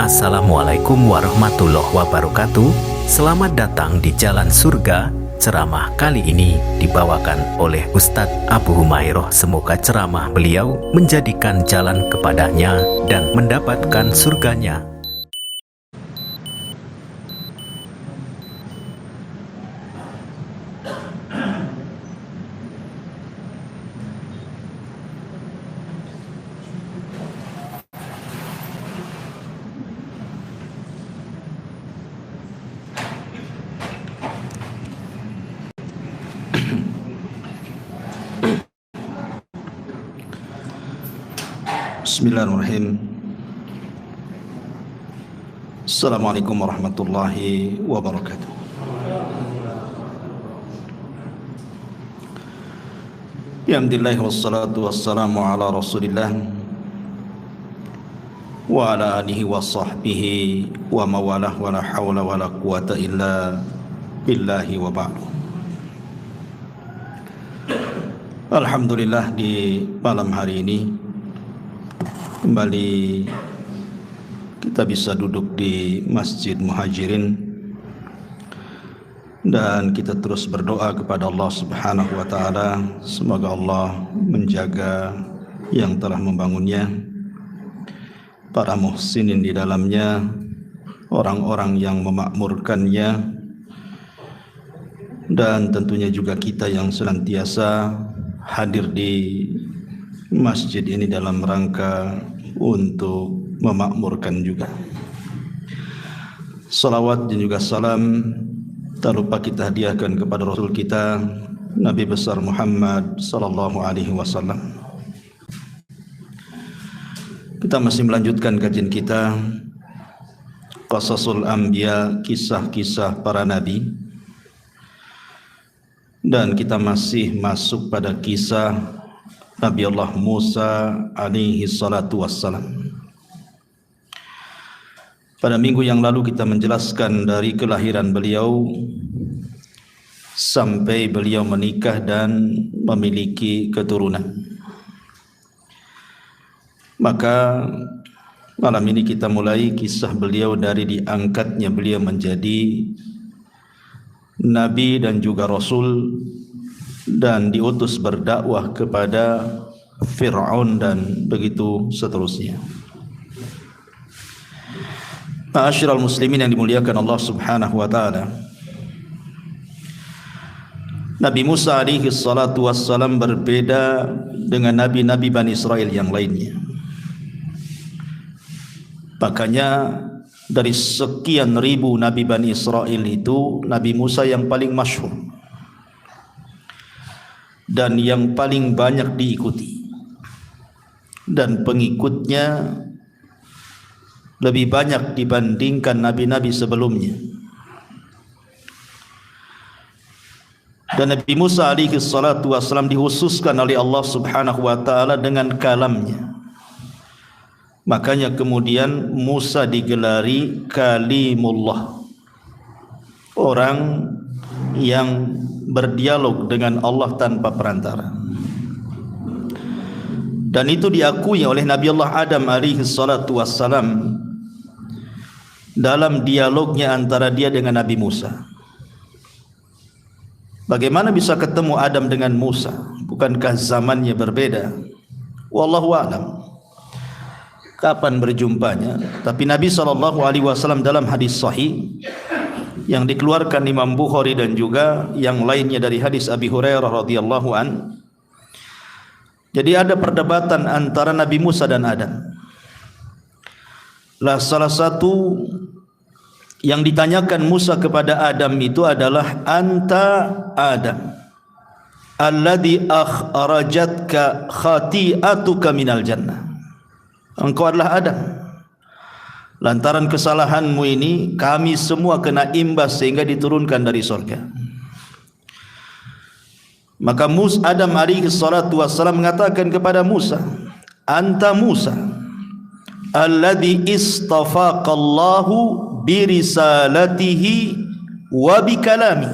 Assalamualaikum warahmatullahi wabarakatuh. Selamat datang di Jalan Surga. Ceramah kali ini dibawakan oleh Ustadz Abu Humairah. Semoga ceramah beliau menjadikan jalan kepadanya dan mendapatkan surganya. Bismillahirrahmanirrahim. Assalamualaikum warahmatullahi wabarakatuh. Alhamdulillah wassalatu wassalamu ala rasulillah wa ala alihi wa sahbihi wa mawalah wa la hawla wa la quwata illa billahi wa ba'du. Alhamdulillah, di malam hari ini kembali kita bisa duduk di Masjid Muhajirin dan kita terus berdoa kepada Allah Subhanahu wa taala, semoga Allah menjaga yang telah membangunnya, para muhsinin di dalamnya, orang-orang yang memakmurkannya, dan tentunya juga kita yang senantiasa hadir di masjid ini dalam rangka untuk memakmurkan juga. Salawat dan juga salam tak lupa kita hadiahkan kepada Rasul kita Nabi besar Muhammad sallallahu alaihi wasallam. Kita masih melanjutkan kajian kita Qasasul Anbiya, kisah-kisah para nabi, dan kita masih masuk pada kisah Nabi Allah Musa alaihi salatu wassalam. Pada minggu yang lalu kita menjelaskan dari kelahiran beliau sampai beliau menikah dan memiliki keturunan. Maka malam ini kita mulai kisah beliau dari diangkatnya beliau menjadi nabi dan juga rasul dan diutus berdakwah kepada Fir'aun dan begitu seterusnya. Ma'asyiral muslimin yang dimuliakan Allah Subhanahu wa taala, Nabi Musa alaihi salatu wassalam berbeda dengan nabi-nabi Bani Israel yang lainnya. Makanya dari sekian ribu nabi Bani Israel itu, Nabi Musa yang paling masyhur dan yang paling banyak diikuti, dan pengikutnya lebih banyak dibandingkan nabi-nabi sebelumnya. Dan Nabi Musa alaihi salatu wassalam dikhususkan oleh Allah Subhanahu wa taala dengan kalamnya. Makanya kemudian Musa digelari Kalimullah, orang yang berdialog dengan Allah tanpa perantara. Dan itu diakui oleh Nabi Allah Adam alaihi salatu wassalam dalam dialognya antara dia dengan Nabi Musa. Bagaimana bisa ketemu Adam dengan Musa? Bukankah zamannya berbeda? Wallahu a'lam kapan berjumpanya. Tapi Nabi SAW dalam hadis sahih yang dikeluarkan Imam Bukhari dan juga yang lainnya dari hadis Abi Hurairah radhiyallahu an. Jadi ada perdebatan antara Nabi Musa dan Adam. Lah salah satu yang ditanyakan Musa kepada Adam itu adalah anta Adam alladhi akhrajatka khati'atuka minal jannah. Engkau adalah Adam, lantaran kesalahanmu ini kami semua kena imbas sehingga diturunkan dari surga. Maka Adam alaihi salatu wassalam mengatakan kepada Musa, anta Musa alladhi istafaqallahu birisalatihi wa bikalami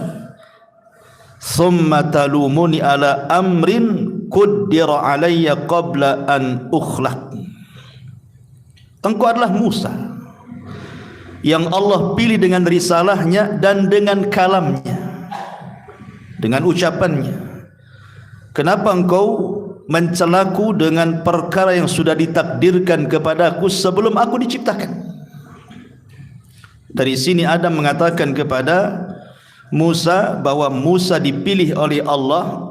thumma talumuni ala amrin quddira alayya qabla an ukhlaq. Engkau adalah Musa yang Allah pilih dengan risalahnya dan dengan kalamnya, dengan ucapannya. Kenapa engkau mencelaku dengan perkara yang sudah ditakdirkan kepadaku sebelum aku diciptakan? Dari sini Adam mengatakan kepada Musa bahwa Musa dipilih oleh Allah,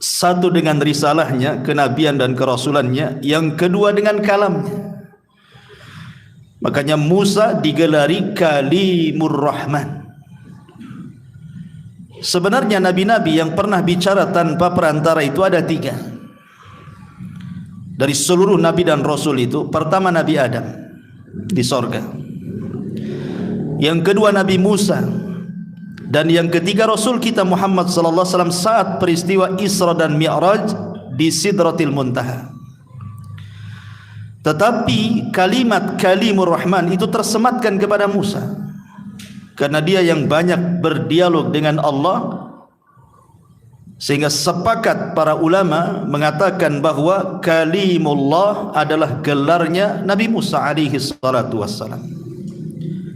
satu dengan risalahnya, kenabian dan kerasulannya, yang kedua dengan kalamnya. Makanya Musa digelari Kalimur Rahman. Sebenarnya nabi-nabi yang pernah bicara tanpa perantara itu ada 3. Dari seluruh nabi dan rasul itu, pertama Nabi Adam di sorga, yang kedua Nabi Musa, dan yang ketiga Rasul kita Muhammad sallallahu alaihi wasallam saat peristiwa Isra dan Mi'raj di Sidratil Muntaha. Tetapi kalimat Kalimur Rahman itu tersematkan kepada Musa, karena dia yang banyak berdialog dengan Allah, sehingga sepakat para ulama mengatakan bahwa Kalimullah adalah gelarnya Nabi Musa alaihi salatu wassalam.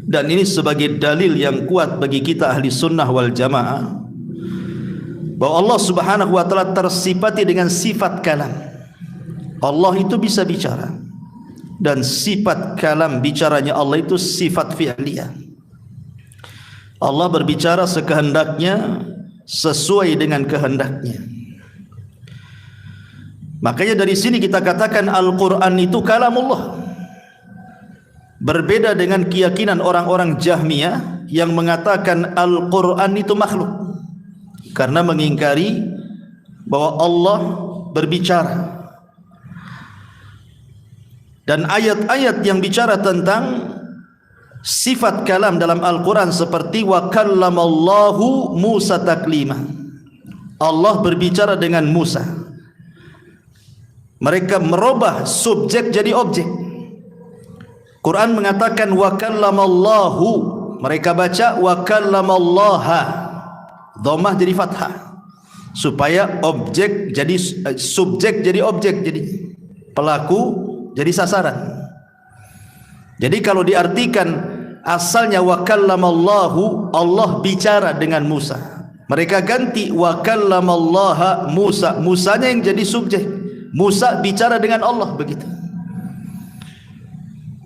Dan ini sebagai dalil yang kuat bagi kita ahli sunnah wal jamaah bahwa Allah subhanahu wa ta'ala tersifati dengan sifat kalam. Allah itu bisa bicara, dan sifat kalam bicaranya Allah itu sifat fi'liyah. Allah berbicara sekehendaknya, sesuai dengan kehendaknya. Makanya dari sini kita katakan Al-Quran itu kalamullah. Berbeda dengan keyakinan orang-orang Jahmiyah yang mengatakan Al-Quran itu makhluk, karena mengingkari bahwa Allah berbicara. Dan ayat-ayat yang bicara tentang sifat kalam dalam Al-Quran seperti wa kallamallahu Musa taklima, Allah berbicara dengan Musa. Mereka merubah subjek jadi objek. Quran mengatakan wa kallamallahu, mereka baca wa kallamallaha, dhammah jadi fathah, supaya objek jadi subjek, jadi objek, jadi pelaku jadi sasaran. Jadi kalau diartikan asalnya wa kallamallahu, Allah bicara dengan Musa, mereka ganti wa kallamallaha Musa, Musanya yang jadi subjek, Musa bicara dengan Allah, begitu.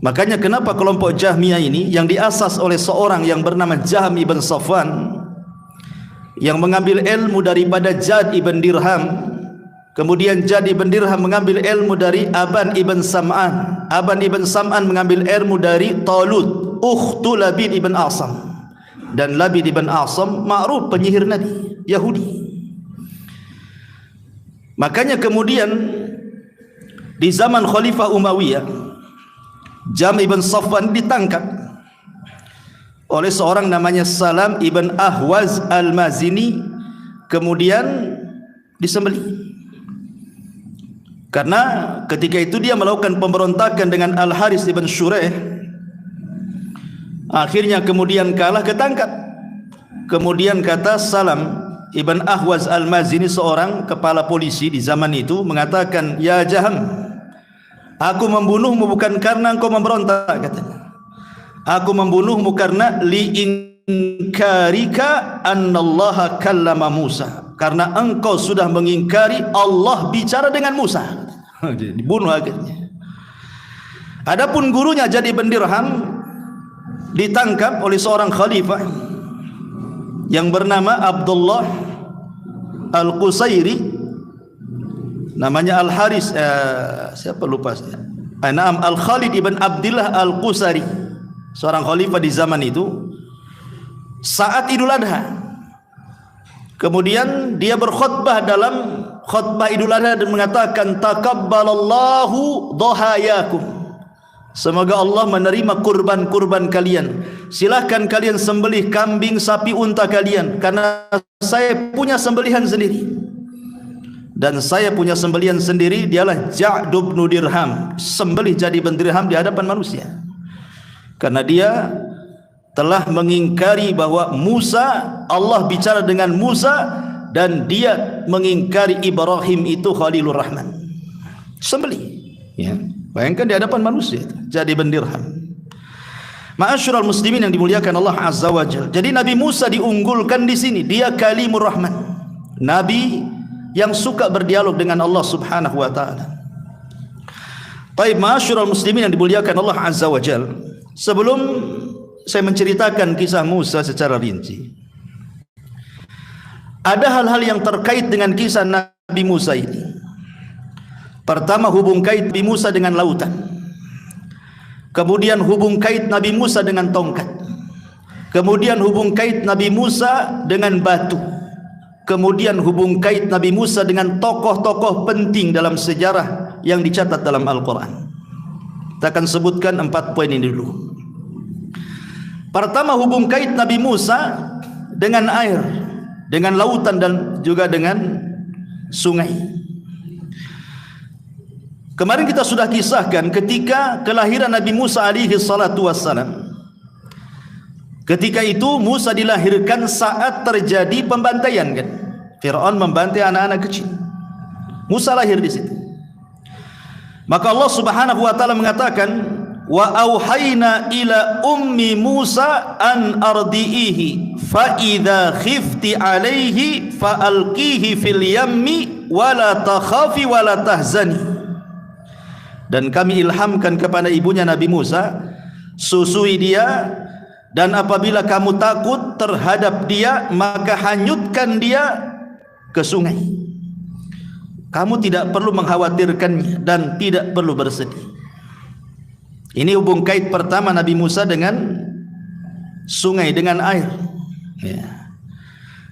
Makanya kenapa kelompok Jahmiyah ini yang diasas oleh seorang yang bernama Jahm ibn Safwan, yang mengambil ilmu daripada Jad ibn Dirham, kemudian Jad ibn Dirham mengambil ilmu dari Aban ibn Sam'an, Aban ibn Sam'an mengambil ilmu dari Talut, ukhtu Labid ibn Asam, dan Labid ibn Asam ma'ruf penyihir Nabi Yahudi. Makanya kemudian di zaman Khalifah Umayyah, Jahm ibn Safwan ditangkap oleh seorang namanya Salam ibn Ahwaz al-Mazini, kemudian disembelih. Karena ketika itu dia melakukan pemberontakan dengan Al-Haris ibn Shuraih, akhirnya kemudian kalah, ketangkap. Kemudian kata Salam ibn Ahwaz al-Mazini, seorang kepala polisi di zaman itu, mengatakan, ya Jahm, aku membunuhmu bukan karena engkau memberontak, katanya. Aku membunuhmu karena liinkarika annallaha kallama Musa, karena engkau sudah mengingkari Allah bicara dengan Musa. Dibunuh akhirnya. Adapun gurunya Jad ibn Dirham ditangkap oleh seorang khalifah yang bernama Abdullah Al-Qusairi, namanya Al-Haris, siapa lupa saya, Naam Al-Khalid ibn Abdillah Al-Qusari, seorang khalifah di zaman itu, saat Idul Adha. Kemudian dia berkhutbah dalam khutbah Idul Adha dan mengatakan, taqabbalallahu dhahayakum, semoga Allah menerima kurban-kurban kalian. Silahkan kalian sembelih kambing, sapi, unta kalian, karena saya punya sembelihan sendiri. Dan saya punya sembelihan sendiri, dialah Ja'd bin Dirham, sembelih jadi bin Dirham di hadapan manusia. Karena dia telah mengingkari bahwa Musa, Allah bicara dengan Musa, dan dia mengingkari Ibrahim itu Khalilur Rahman. Sembelih, ya. Bayangkan di hadapan manusia itu, jadi bin Dirham. Ma'asyiral muslimin yang dimuliakan Allah Azza wa Jalla. Jadi Nabi Musa diunggulkan di sini, dia kalimur rahman, nabi yang suka berdialog dengan Allah Subhanahu wa taala. Baik, ma'asyiral muslimin yang dimuliakan Allah Azza wa Jalla, sebelum saya menceritakan kisah Musa secara rinci, ada hal-hal yang terkait dengan kisah Nabi Musa ini. Pertama, hubung kait Nabi Musa dengan lautan. Kemudian hubung kait Nabi Musa dengan tongkat. Kemudian hubung kait Nabi Musa dengan batu. Kemudian hubung kait Nabi Musa dengan tokoh-tokoh penting dalam sejarah yang dicatat dalam Al-Quran. Kita akan sebutkan 4 poin ini dulu. Pertama, hubung kait Nabi Musa dengan air, dengan lautan dan juga dengan sungai. Kemarin kita sudah kisahkan ketika kelahiran Nabi Musa alaihi salatu wassalam. Ketika itu Musa dilahirkan saat terjadi pembantaian, kan? Fir'aun membantai anak-anak kecil. Musa lahir di situ. Maka Allah Subhanahu wa taala mengatakan, "Wa auhayna ila ummi Musa an ardiihi fa idza khifti alaihi fa alqihi fil yammi wa la takhafi wa la tahzani." Dan kami ilhamkan kepada ibunya Nabi Musa, susui dia, dan apabila kamu takut terhadap dia, maka hanyutkan dia ke sungai. Kamu tidak perlu mengkhawatirkannya dan tidak perlu bersedih. Ini hubung kait pertama Nabi Musa dengan sungai, dengan air, ya.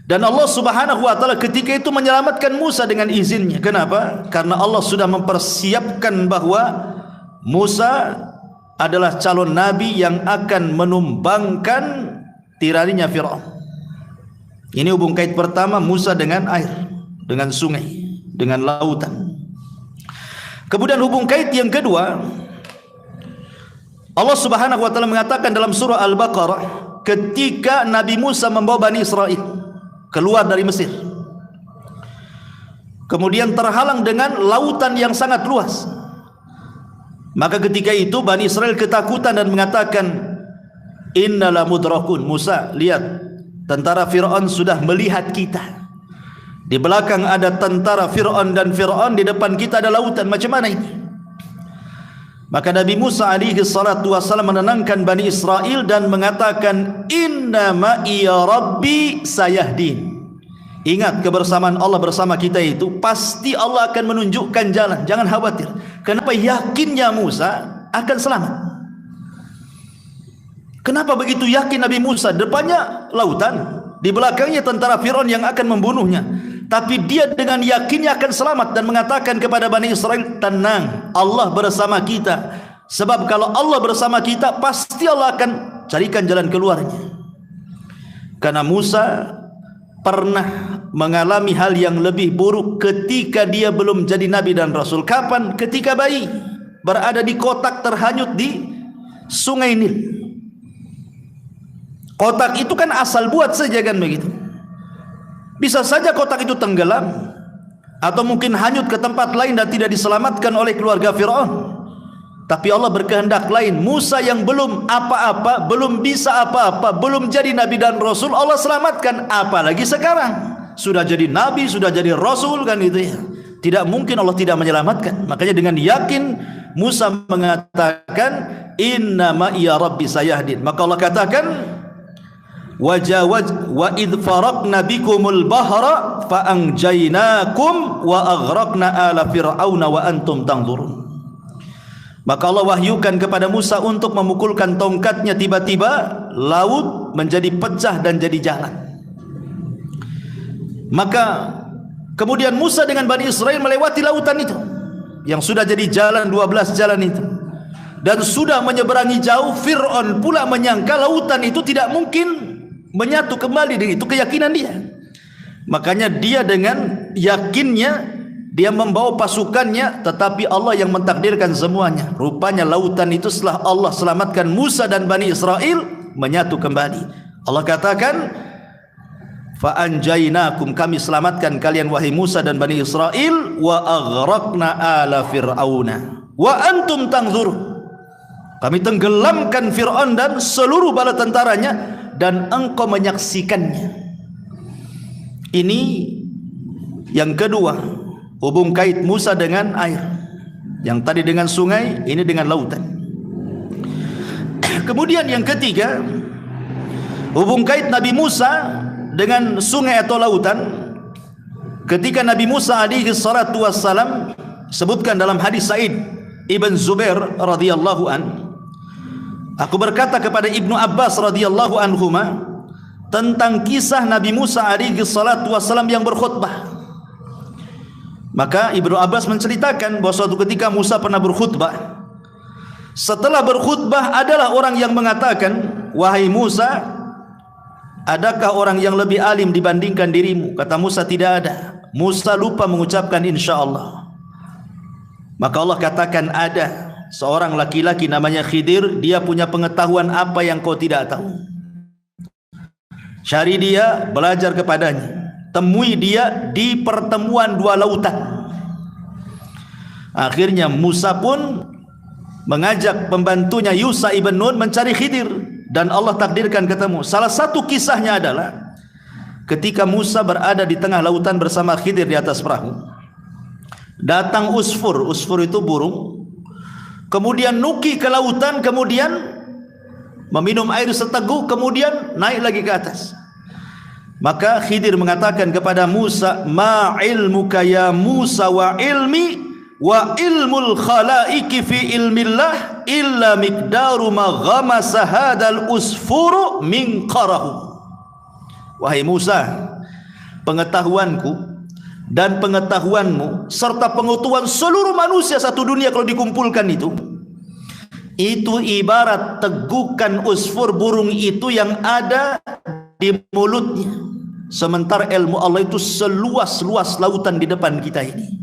Dan Allah Subhanahu wa taala ketika itu menyelamatkan Musa dengan izinnya. Kenapa? Karena Allah sudah mempersiapkan bahwa Musa adalah calon nabi yang akan menumbangkan tiraninya Fir'aun. Ini hubung kait pertama Musa dengan air, dengan sungai, dengan lautan. Kemudian hubung kait yang kedua, Allah Subhanahu wa taala mengatakan dalam surah Al-Baqarah ketika Nabi Musa membawa Bani Israel keluar dari Mesir, kemudian terhalang dengan lautan yang sangat luas. Maka ketika itu Bani Israel ketakutan dan mengatakan, "Innala mudrakun." Musa, lihat, tentara Fir'aun sudah melihat kita. Di belakang ada tentara Fir'aun dan Fir'aun, di depan kita ada lautan. Macam mana ini? Maka Nabi Musa alaihi salatu wassalam menenangkan Bani Israel dan mengatakan, "Inna ma'iya rabbi sayahdin." Ingat, kebersamaan Allah bersama kita itu pasti Allah akan menunjukkan jalan. Jangan khawatir. Kenapa? Yakinnya Musa akan selamat. Kenapa begitu yakin Nabi Musa? Depannya lautan, di belakangnya tentara Fir'aun yang akan membunuhnya. Tapi dia dengan yakinnya akan selamat dan mengatakan kepada Bani Israel, "Tenang, Allah bersama kita. Sebab kalau Allah bersama kita, pasti Allah akan carikan jalan keluarnya." Karena Musa pernah mengalami hal yang lebih buruk ketika dia belum jadi nabi dan rasul. Kapan? Ketika bayi berada di kotak terhanyut di sungai Nil. Kotak itu kan asal buat saja, kan begitu. Bisa saja kotak itu tenggelam atau mungkin hanyut ke tempat lain dan tidak diselamatkan oleh keluarga Fir'aun. Tapi Allah berkehendak lain. Musa yang belum apa-apa, belum bisa apa-apa, belum jadi nabi dan rasul, Allah selamatkan. Apalagi sekarang sudah jadi nabi, sudah jadi rasul, kan itu ya. Tidak mungkin Allah tidak menyelamatkan. Makanya dengan yakin Musa mengatakan, "Inna ma'iya rabbi sayahdin." Maka Allah katakan, wa idh faraqna bikumul bahra fa anjaynakum wa aghraqna ala fir'auna wa antum tanzurun. Maka Allah wahyukan kepada Musa untuk memukulkan tongkatnya, tiba-tiba laut menjadi pecah dan jadi jalan. Maka kemudian Musa dengan Bani Israel melewati lautan itu yang sudah jadi jalan, 12 jalan itu, dan sudah menyeberangi jauh. Fir'aun pula menyangka lautan itu tidak mungkin menyatu kembali dengan itu keyakinan dia. Makanya dia dengan yakinnya dia membawa pasukannya, tetapi Allah yang mentakdirkan semuanya. Rupanya lautan itu setelah Allah selamatkan Musa dan Bani Israel menyatu kembali. Allah katakan, "Fa anjaynakum," kami selamatkan kalian wahai Musa dan Bani Israel, "wa aghraqna ala fir'auna wa antum tanzurun." Kami tenggelamkan Fir'aun dan seluruh bala tentaranya, dan engkau menyaksikannya. Ini yang kedua, hubung kait Musa dengan air. Yang tadi dengan sungai, ini dengan lautan. Kemudian yang ketiga, hubung kait Nabi Musa dengan sungai atau lautan. Ketika Nabi Musa alaihi salatu wassalam, sebutkan dalam hadis Sa'id Ibn Zubair radhiyallahu an, aku berkata kepada Ibnu Abbas radhiyallahu anhuma tentang kisah Nabi Musa alaihi salatu wassalam yang berkhutbah. Maka Ibnu Abbas menceritakan bahawa suatu ketika Musa pernah berkhutbah. Setelah berkhutbah adalah orang yang mengatakan, wahai Musa, adakah orang yang lebih alim dibandingkan dirimu? Kata Musa, tidak ada. Musa lupa mengucapkan insyaallah. Maka Allah katakan, ada seorang laki-laki namanya Khidir, dia punya pengetahuan apa yang kau tidak tahu. Cari dia, belajar kepadanya. Temui dia di pertemuan dua lautan. Akhirnya Musa pun mengajak pembantunya Yusha ibn Nun mencari Khidir, dan Allah takdirkan ketemu. Salah satu kisahnya adalah ketika Musa berada di tengah lautan bersama Khidir di atas perahu, datang usfur. Usfur itu burung. Kemudian nuki ke lautan, kemudian meminum air seteguk, kemudian naik lagi ke atas. Maka Khidir mengatakan kepada Musa, ma ilmuka ya Musa wa ilmi wa ilmul khalaiki fi ilmillah illa miqdaru ma ghamasa hadal usfuru min qarahu. Wahai Musa, pengetahuanku dan pengetahuanmu serta pengetahuan seluruh manusia satu dunia kalau dikumpulkan itu ibarat tegukan usfur burung itu yang ada di mulutnya. Sementara ilmu Allah itu seluas-luas lautan di depan kita ini.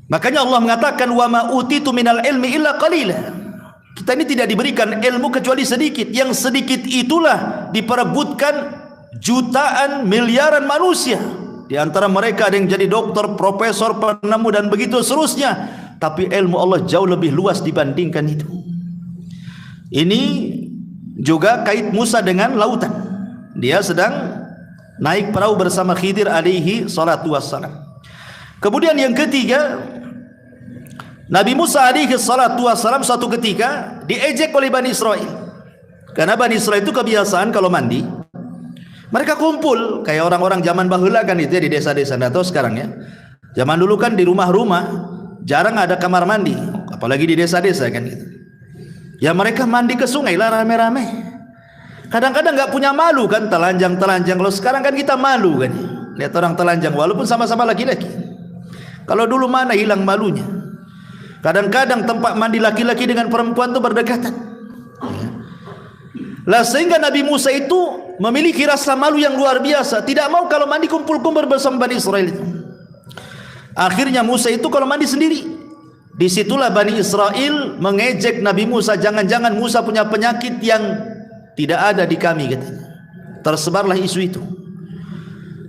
Makanya Allah mengatakan, wa ma utitu minal ilmi illa qalila. Kita ini tidak diberikan ilmu kecuali sedikit. Yang sedikit itulah diperebutkan jutaan, miliaran manusia. Di antara mereka ada yang jadi dokter, profesor, penemu dan begitu seterusnya. Tapi ilmu Allah jauh lebih luas dibandingkan itu. Ini juga kait Musa dengan lautan. Dia sedang naik perahu bersama Khidir alaihi salatu wassalam. Kemudian yang ketiga, Nabi Musa alaihi salatu wassalam suatu ketika diejek oleh Bani Israel. Karena Bani Israel itu kebiasaan kalau mandi, mereka kumpul kayak orang-orang zaman baheula kan itu ya, di desa-desa. Nggak tahu sekarang ya. Zaman dulu kan di rumah-rumah jarang ada kamar mandi, apalagi di desa-desa kan gitu. Ya mereka mandi ke sungai lah rame-rame. Kadang-kadang nggak punya malu kan, telanjang-telanjang. Kalau sekarang kan kita malu kan, lihat orang telanjang walaupun sama-sama laki-laki. Kalau dulu mana hilang malunya. Kadang-kadang tempat mandi laki-laki dengan perempuan itu berdekatan. Lah sehingga Nabi Musa itu memiliki rasa malu yang luar biasa. Tidak mau kalau mandi kumpul-kumpul bersama Bani Israel itu. Akhirnya Musa itu kalau mandi sendiri. Disitulah Bani Israel mengejek Nabi Musa, jangan-jangan Musa punya penyakit yang tidak ada di kami katanya. Tersebarlah isu itu.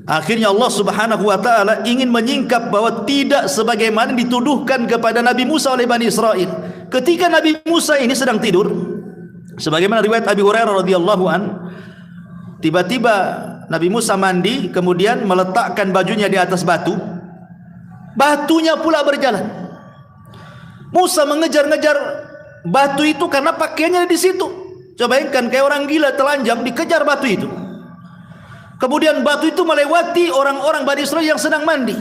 Akhirnya Allah Subhanahu wa taala ingin menyingkap bahwa tidak sebagaimana dituduhkan kepada Nabi Musa oleh Bani Israel. Ketika Nabi Musa ini sedang tidur, sebagaimana riwayat Abi Hurairah radhiyallahu an, tiba-tiba Nabi Musa mandi, kemudian meletakkan bajunya di atas batu. Batunya pula berjalan. Musa mengejar-ngejar batu itu karena pakaiannya di situ. Coba bayangkan kayak orang gila telanjang dikejar batu itu. Kemudian batu itu melewati orang-orang Bani Israel yang sedang mandi.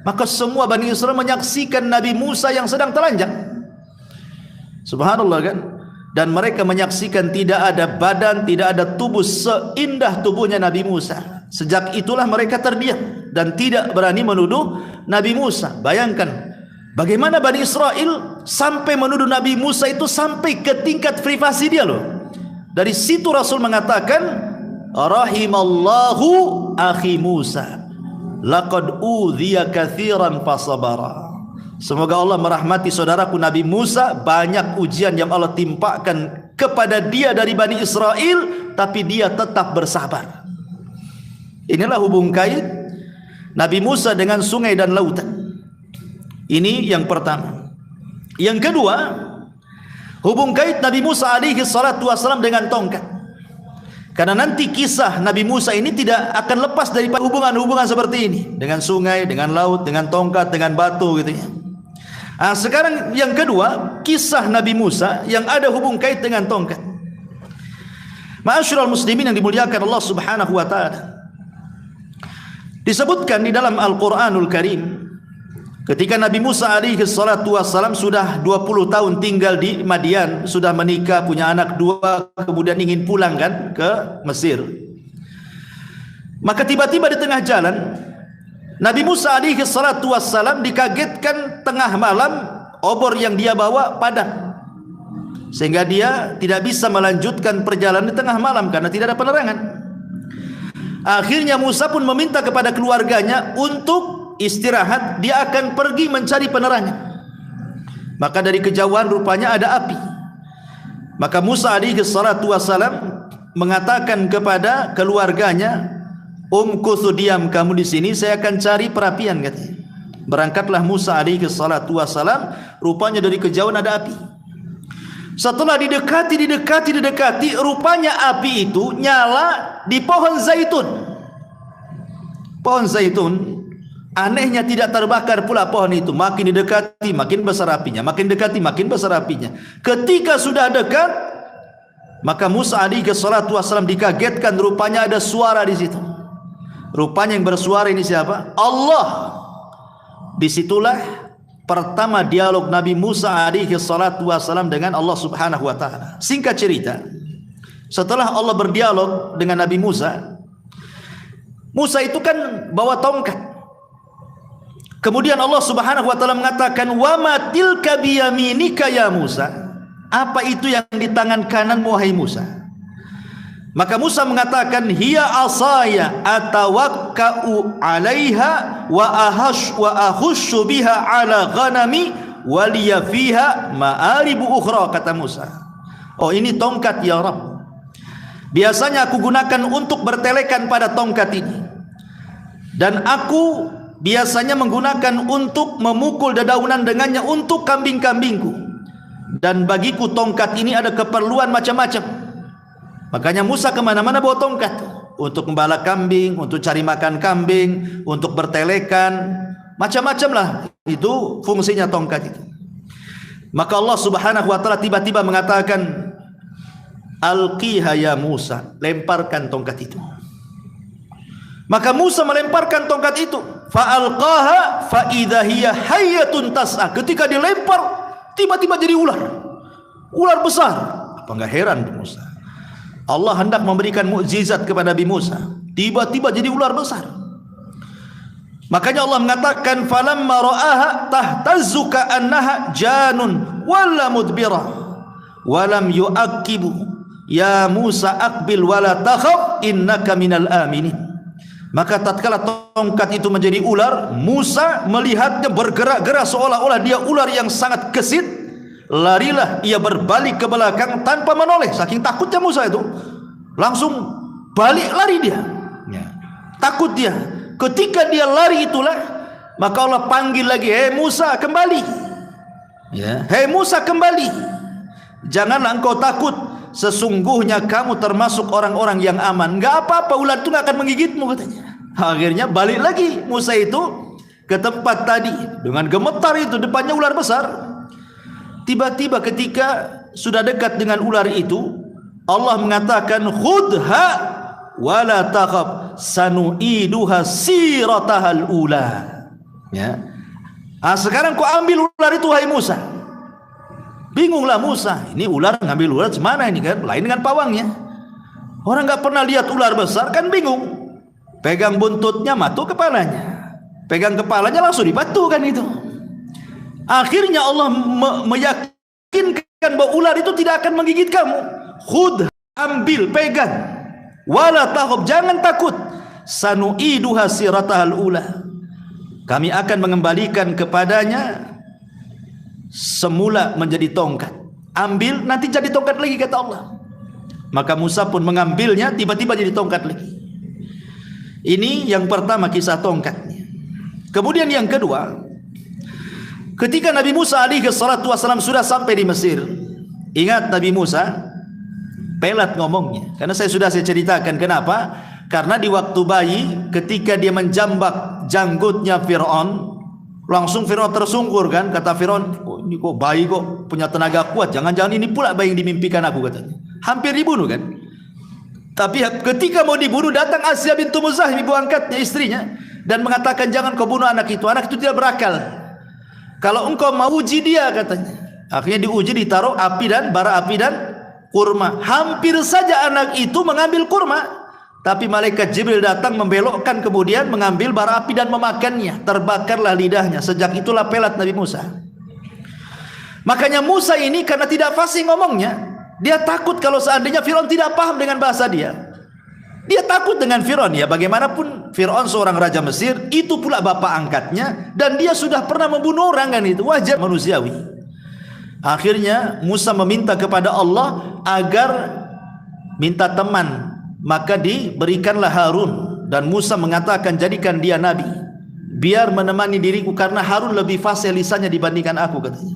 Maka semua Bani Israel menyaksikan Nabi Musa yang sedang telanjang. Subhanallah kan. Dan mereka menyaksikan tidak ada badan, tidak ada tubuh seindah tubuhnya Nabi Musa. Sejak itulah mereka terdiam dan tidak berani menuduh Nabi Musa. Bayangkan bagaimana Bani Israel sampai menuduh Nabi Musa itu sampai ke tingkat privasi dia loh. Dari situ Rasul mengatakan, rahimallahu akhi Musa, laqad udhiya katsiran fasabara. Semoga Allah merahmati saudaraku Nabi Musa, banyak ujian yang Allah timpakan kepada dia dari Bani Israel, tapi dia tetap bersabar. Inilah hubung kait Nabi Musa dengan sungai dan lautan. Ini yang pertama. Yang kedua, hubung kait Nabi Musa alaihi salatu wasalam dengan tongkat. Karena nanti kisah Nabi Musa ini tidak akan lepas dari hubungan-hubungan seperti ini, dengan sungai, dengan laut, dengan tongkat, dengan batu gitu ya. Nah, sekarang yang kedua, kisah Nabi Musa yang ada hubung kait dengan tongkat. Ma'asyiral muslimin yang dimuliakan Allah Subhanahu wa taala. Disebutkan di dalam Al-Qur'anul Karim, ketika Nabi Musa alaihi salatu wassalam sudah 20 tahun tinggal di Madian, sudah menikah, punya anak 2, kemudian ingin pulang kan ke Mesir. Maka tiba-tiba di tengah jalan Nabi Musa alaihi salatu wassalam dikagetkan tengah malam, obor yang dia bawa padam, sehingga dia tidak bisa melanjutkan perjalanan di tengah malam karena tidak ada penerangan. Akhirnya Musa pun meminta kepada keluarganya untuk istirahat, dia akan pergi mencari penerangan. Maka dari kejauhan rupanya ada api. Maka Musa alaihi salatu wasalam mengatakan kepada keluarganya, "Umkuthu, diam kamu di sini, saya akan cari perapian," katanya. Berangkatlah Musa alaihi salatu wasalam, rupanya dari kejauhan ada api. Setelah didekati, rupanya api itu nyala di pohon zaitun. Pohon zaitun, anehnya tidak terbakar pula pohon itu. Makin didekati, makin besar apinya. Makin dekati, makin besar apinya. Ketika sudah dekat, maka Musa alaihi salatu wasallam dikagetkan, rupanya ada suara di situ. Rupanya yang bersuara ini siapa? Allah. Disitulah pertama dialog Nabi Musa alaihi salatu wasalam dengan Allah Subhanahu wa taala. Singkat cerita, setelah Allah berdialog dengan Nabi Musa, Musa itu kan bawa tongkat. Kemudian Allah Subhanahu wa taala mengatakan, "Wa ma tilka biyaminika ya Musa?" Apa itu yang di tangan kananmu wahai Musa? Maka Musa mengatakan, "Hiya asaya atawakka'u 'alaiha wa ahushu biha 'ala ghanami wa liya fiha ma'aribu ukhra," kata Musa. Oh, ini tongkat ya Rabb. Biasanya aku gunakan untuk bertelekan pada tongkat ini. Dan aku biasanya menggunakan untuk memukul dedaunan dengannya untuk kambing-kambingku. Dan bagiku tongkat ini ada keperluan macam-macam. Makanya Musa kemana-mana bawa tongkat, untuk membala kambing, untuk cari makan kambing, untuk bertelekan, macam-macam lah itu fungsinya tongkat itu. Maka Allah Subhanahu wa taala tiba-tiba mengatakan, "Alqiha ya Musa," lemparkan tongkat itu. Maka Musa melemparkan tongkat itu, fa alqaha fa idza hiya hayyatun tas'a. Ketika dilempar, tiba-tiba jadi ular. Ular besar. Apa enggak heran Musa? Allah hendak memberikan mukjizat kepada Nabi Musa, tiba-tiba jadi ular besar. Makanya Allah mengatakan, "Falamma ra'aha tahtazzu ka'annaha janun wala mudbira wa lam yu'aqibu ya Musa aqbil wala takhaf innaka minal aminin." Maka tatkala tongkat itu menjadi ular, Musa melihatnya bergerak-gerak seolah-olah dia ular yang sangat gesit. Larilah ia berbalik ke belakang tanpa menoleh, saking takutnya Musa itu. Langsung balik lari dia ya. Takut dia. Ketika dia lari itulah, maka Allah panggil lagi, "Hei Musa, kembali ya. Hei Musa, kembali. Janganlah engkau takut. Sesungguhnya kamu termasuk orang-orang yang aman. Enggak apa-apa, ular itu enggak akan menggigitmu," katanya. Akhirnya balik lagi Musa itu ke tempat tadi dengan gemetar itu, depannya ular besar. Tiba-tiba ketika sudah dekat dengan ular itu, Allah mengatakan, "Khudha wala takhaf sanu'iduha siratahal ula." Ya. Sekarang kau ambil ular itu wahai Musa. Bingunglah Musa, ini ular ngambil ular semana ini kan? Lain dengan pawangnya. Orang enggak pernah lihat ular besar kan bingung. Pegang buntutnya, matu kepalanya. Pegang kepalanya langsung dibatu kan itu. Akhirnya Allah meyakinkan bahwa ular itu tidak akan menggigit kamu. Khudh, ambil, pegang. Wala takhaf, jangan takut. Sanu'iduha siratahal ula. Kami akan mengembalikan kepadanya semula menjadi tongkat. Ambil, nanti jadi tongkat lagi, kata Allah. Maka Musa pun mengambilnya, tiba-tiba jadi tongkat lagi. Ini yang pertama, kisah tongkatnya. Kemudian yang kedua, ketika Nabi Musa alaihi salatu wasallam sudah sampai di Mesir, Ingat Nabi Musa pelat ngomongnya. Karena saya ceritakan kenapa? Karena di waktu bayi ketika dia menjambak janggutnya Fir'aun, langsung Fir'aun tersungkur kan. Kata Fir'aun, oh, ini kok bayi kok punya tenaga kuat, jangan-jangan ini pula bayi yang dimimpikan aku, katanya. Hampir dibunuh kan. Tapi ketika mau dibunuh, datang Asya bintu Muzahim, ibu angkatnya, istrinya, dan mengatakan, jangan kau bunuh anak itu tidak berakal. Kalau engkau mau uji dia, katanya. Akhirnya diuji, ditaruh api dan bara api dan kurma. Hampir saja anak itu mengambil kurma, tapi malaikat Jibril datang membelokkan, kemudian mengambil bara api dan memakannya. Terbakarlah lidahnya. Sejak itulah pelat Nabi Musa. Makanya Musa ini karena tidak fasih ngomongnya, dia takut kalau seandainya Fir'aun tidak paham dengan bahasa dia. Dia takut dengan Fir'aun. Ya bagaimanapun Fir'aun seorang raja Mesir, itu pula bapak angkatnya, dan dia sudah pernah membunuh orang, kan itu wajar manusiawi. Akhirnya Musa meminta kepada Allah agar minta teman, maka diberikanlah Harun, dan Musa mengatakan, jadikan dia nabi biar menemani diriku, karena Harun lebih fasih lisannya dibandingkan aku, katanya.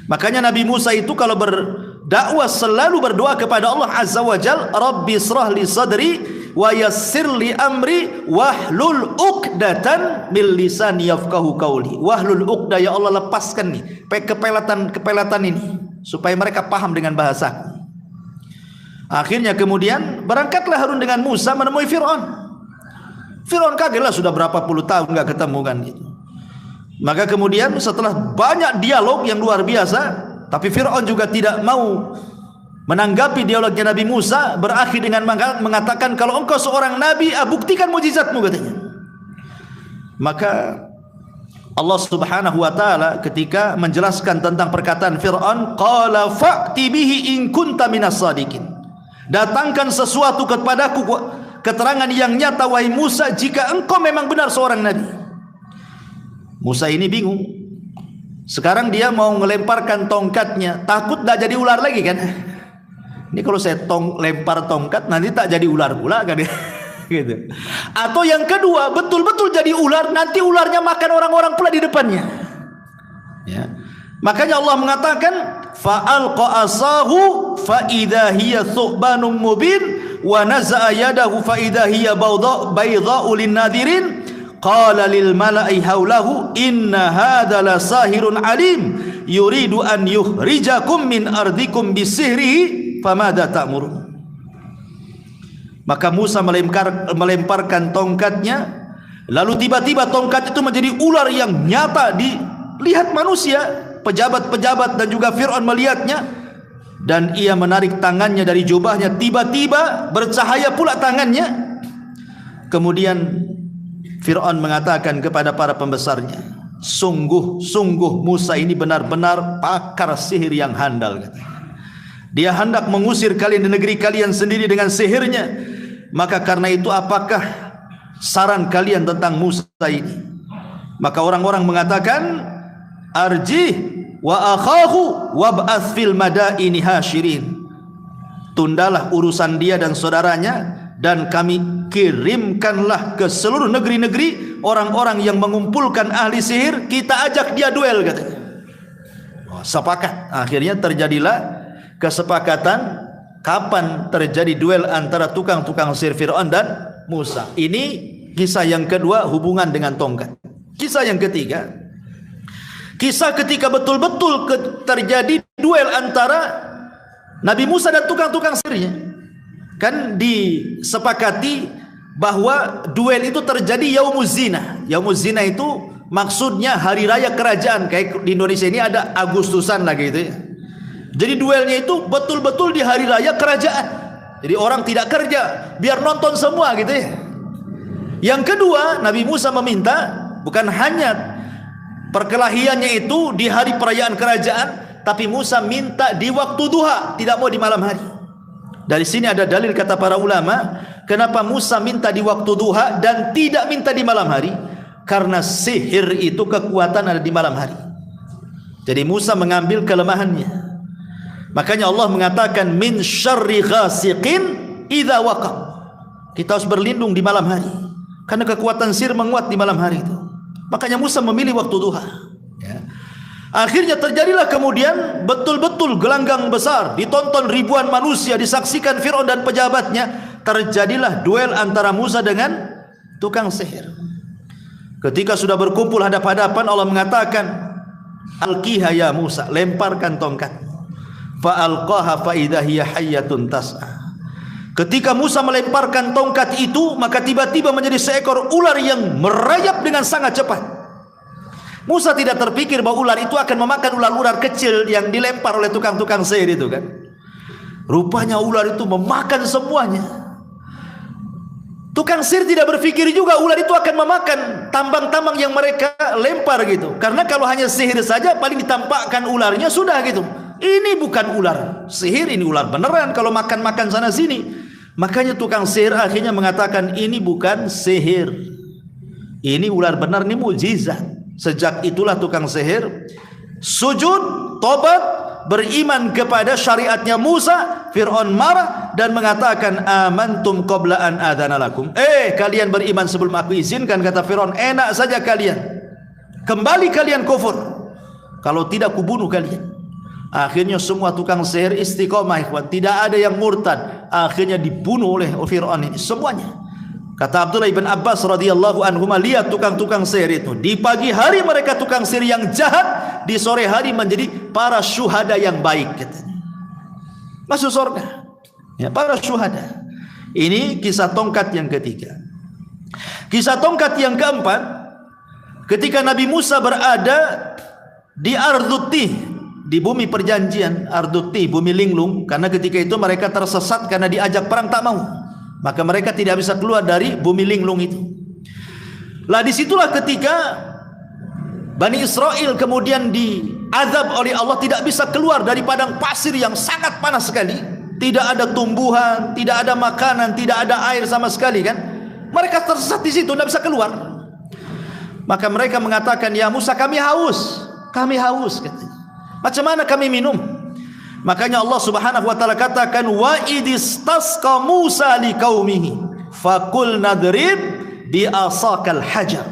Makanya Nabi Musa itu kalau berdakwah selalu berdoa kepada Allah Azza wa Jal, Rabbi israh li sadri wa yassir li amri wahlul uqdatan min lisani yafqahu qawli. Wahlul uqdah, ya Allah lepaskan nih kepelatan ini supaya mereka paham dengan bahasa. Akhirnya kemudian berangkatlah Harun dengan Musa menemui Fir'aun. Fir'aun kagetlah, sudah berapa puluh tahun enggak ketemu kan gitu. Maka kemudian setelah banyak dialog yang luar biasa, tapi Fir'aun juga tidak mau menanggapi dialognya Nabi Musa, berakhir dengan mengatakan, kalau engkau seorang nabi, buktikan mukjizatmu, katanya. Maka Allah Subhanahu wa taala ketika menjelaskan tentang perkataan Fir'aun, qala fa'ti bihi in kunta minas sadiqin. Datangkan sesuatu kepadaku, keterangan yang nyata wahai Musa, jika engkau memang benar seorang nabi. Musa ini bingung. Sekarang dia mau melemparkan tongkatnya, takut tak jadi ular lagi kan. Ini kalau saya lempar tongkat nanti tak jadi ular pula kan ya. Gitu. Atau yang kedua, betul-betul jadi ular, nanti ularnya makan orang-orang pula di depannya. Ya. Makanya Allah mengatakan, fa'alqa asahu fa idza hiya thubanun mubin wa naza'a yadahu fa idza hiya baydha'u lin-nadirin. Qala lil mala'i haulahu inna hadza la sahirun alim yuridu an yukhrijakum min ardikum bisihrihi famada ta'murun. Maka Musa melemparkan tongkatnya, lalu tiba-tiba tongkat itu menjadi ular yang nyata dilihat manusia, pejabat-pejabat dan juga Fir'aun melihatnya, dan ia menarik tangannya dari jubahnya, tiba-tiba bercahaya pula tangannya. Kemudian Fir'aun mengatakan kepada para pembesarnya, sungguh Musa ini benar-benar pakar sihir yang handal. Dia hendak mengusir kalian di negeri kalian sendiri dengan sihirnya. Maka karena itu apakah saran kalian tentang Musa ini? Maka orang-orang mengatakan, arjih wa akhahu wab'ath fil madaini hasyirin. Tundalah urusan dia dan saudaranya, dan kami kirimkanlah ke seluruh negeri-negeri orang-orang yang mengumpulkan ahli sihir, kita ajak dia duel, katanya. Sepakat. Akhirnya terjadilah kesepakatan kapan terjadi duel antara tukang-tukang sihir Fir'aun dan Musa. Ini kisah yang kedua, hubungan dengan tongkat. Kisah yang ketiga, kisah ketika betul-betul terjadi duel antara Nabi Musa dan tukang-tukang sihirnya. Kan disepakati bahwa duel itu terjadi yaumuz zina. Yaumuz zina itu maksudnya hari raya kerajaan. Kayak di Indonesia ini ada Agustusan lagi gitu ya. Jadi duelnya itu betul-betul di hari raya kerajaan. Jadi orang tidak kerja, biar nonton semua gitu ya. Yang kedua, Nabi Musa meminta bukan hanya perkelahiannya itu di hari perayaan kerajaan, tapi Musa minta di waktu duha, tidak mau di malam hari. Dari sini ada dalil kata para ulama, kenapa Musa minta di waktu duha dan tidak minta di malam hari? Karena sihir itu kekuatan ada di malam hari. Jadi Musa mengambil kelemahannya. Makanya Allah mengatakan min syarri ghasiqin idza waqab. Kita harus berlindung di malam hari, karena kekuatan sihir menguat di malam hari itu. Makanya Musa memilih waktu duha. Ya. Akhirnya terjadilah kemudian betul-betul gelanggang besar, ditonton ribuan manusia, disaksikan Fir'aun dan pejabatnya. Terjadilah duel antara Musa dengan tukang sihir. Ketika sudah berkumpul hadap-hadapan, Allah mengatakan, alqiha ya Musa, lemparkan tongkat. Fa alqaha fa idza hiya hayyatun tas'a. Ketika Musa melemparkan tongkat itu, maka tiba-tiba menjadi seekor ular yang merayap dengan sangat cepat. Musa tidak terpikir bahwa ular itu akan memakan ular-ular kecil yang dilempar oleh tukang-tukang sihir itu kan. Rupanya ular itu memakan semuanya. Tukang sihir tidak berpikir juga ular itu akan memakan tambang-tambang yang mereka lempar gitu. Karena kalau hanya sihir saja paling ditampakkan ularnya sudah gitu. Ini bukan ular sihir, ini ular beneran kalau makan-makan sana sini. Makanya tukang sihir akhirnya mengatakan ini bukan sihir. Ini ular benar, ini mukjizat. Sejak itulah tukang sihir sujud, tobat, beriman kepada syariatnya Musa. Fir'aun marah dan mengatakan amantum qabla an adzana lakum. Kalian beriman sebelum aku izinkan, kata Fir'aun. Enak saja kalian, kembali kalian kufur, kalau tidak kubunuh kalian. Akhirnya semua tukang sihir istiqomah, ikhwan, tidak ada yang murtad. Akhirnya dibunuh oleh Fir'aun ini semuanya. Kata Abdullah ibn Abbas radhiyallahu anhu, lihat tukang-tukang sihir itu. Di pagi hari mereka tukang sihir yang jahat, di sore hari menjadi para syuhada yang baik, katanya. Masuk surga. Ya, para syuhada. Ini kisah tongkat yang ketiga. Kisah tongkat yang keempat, ketika Nabi Musa berada di Arduti, di bumi perjanjian, Arduti, bumi linglung, karena ketika itu mereka tersesat karena diajak perang tak mau. Maka mereka tidak bisa keluar dari bumi linglung itu. Lah disitulah ketika Bani Israel kemudian diazab oleh Allah, tidak bisa keluar dari padang pasir yang sangat panas sekali. Tidak ada tumbuhan, tidak ada makanan, tidak ada air sama sekali kan. Mereka tersesat di situ, tidak bisa keluar. Maka mereka mengatakan, ya Musa, kami haus katanya. Macam mana kami minum? Makanya Allah Subhanahu wa taala katakan, wa idistasqa Musa liqaumihi faqul nadrib bi asaqal hajar.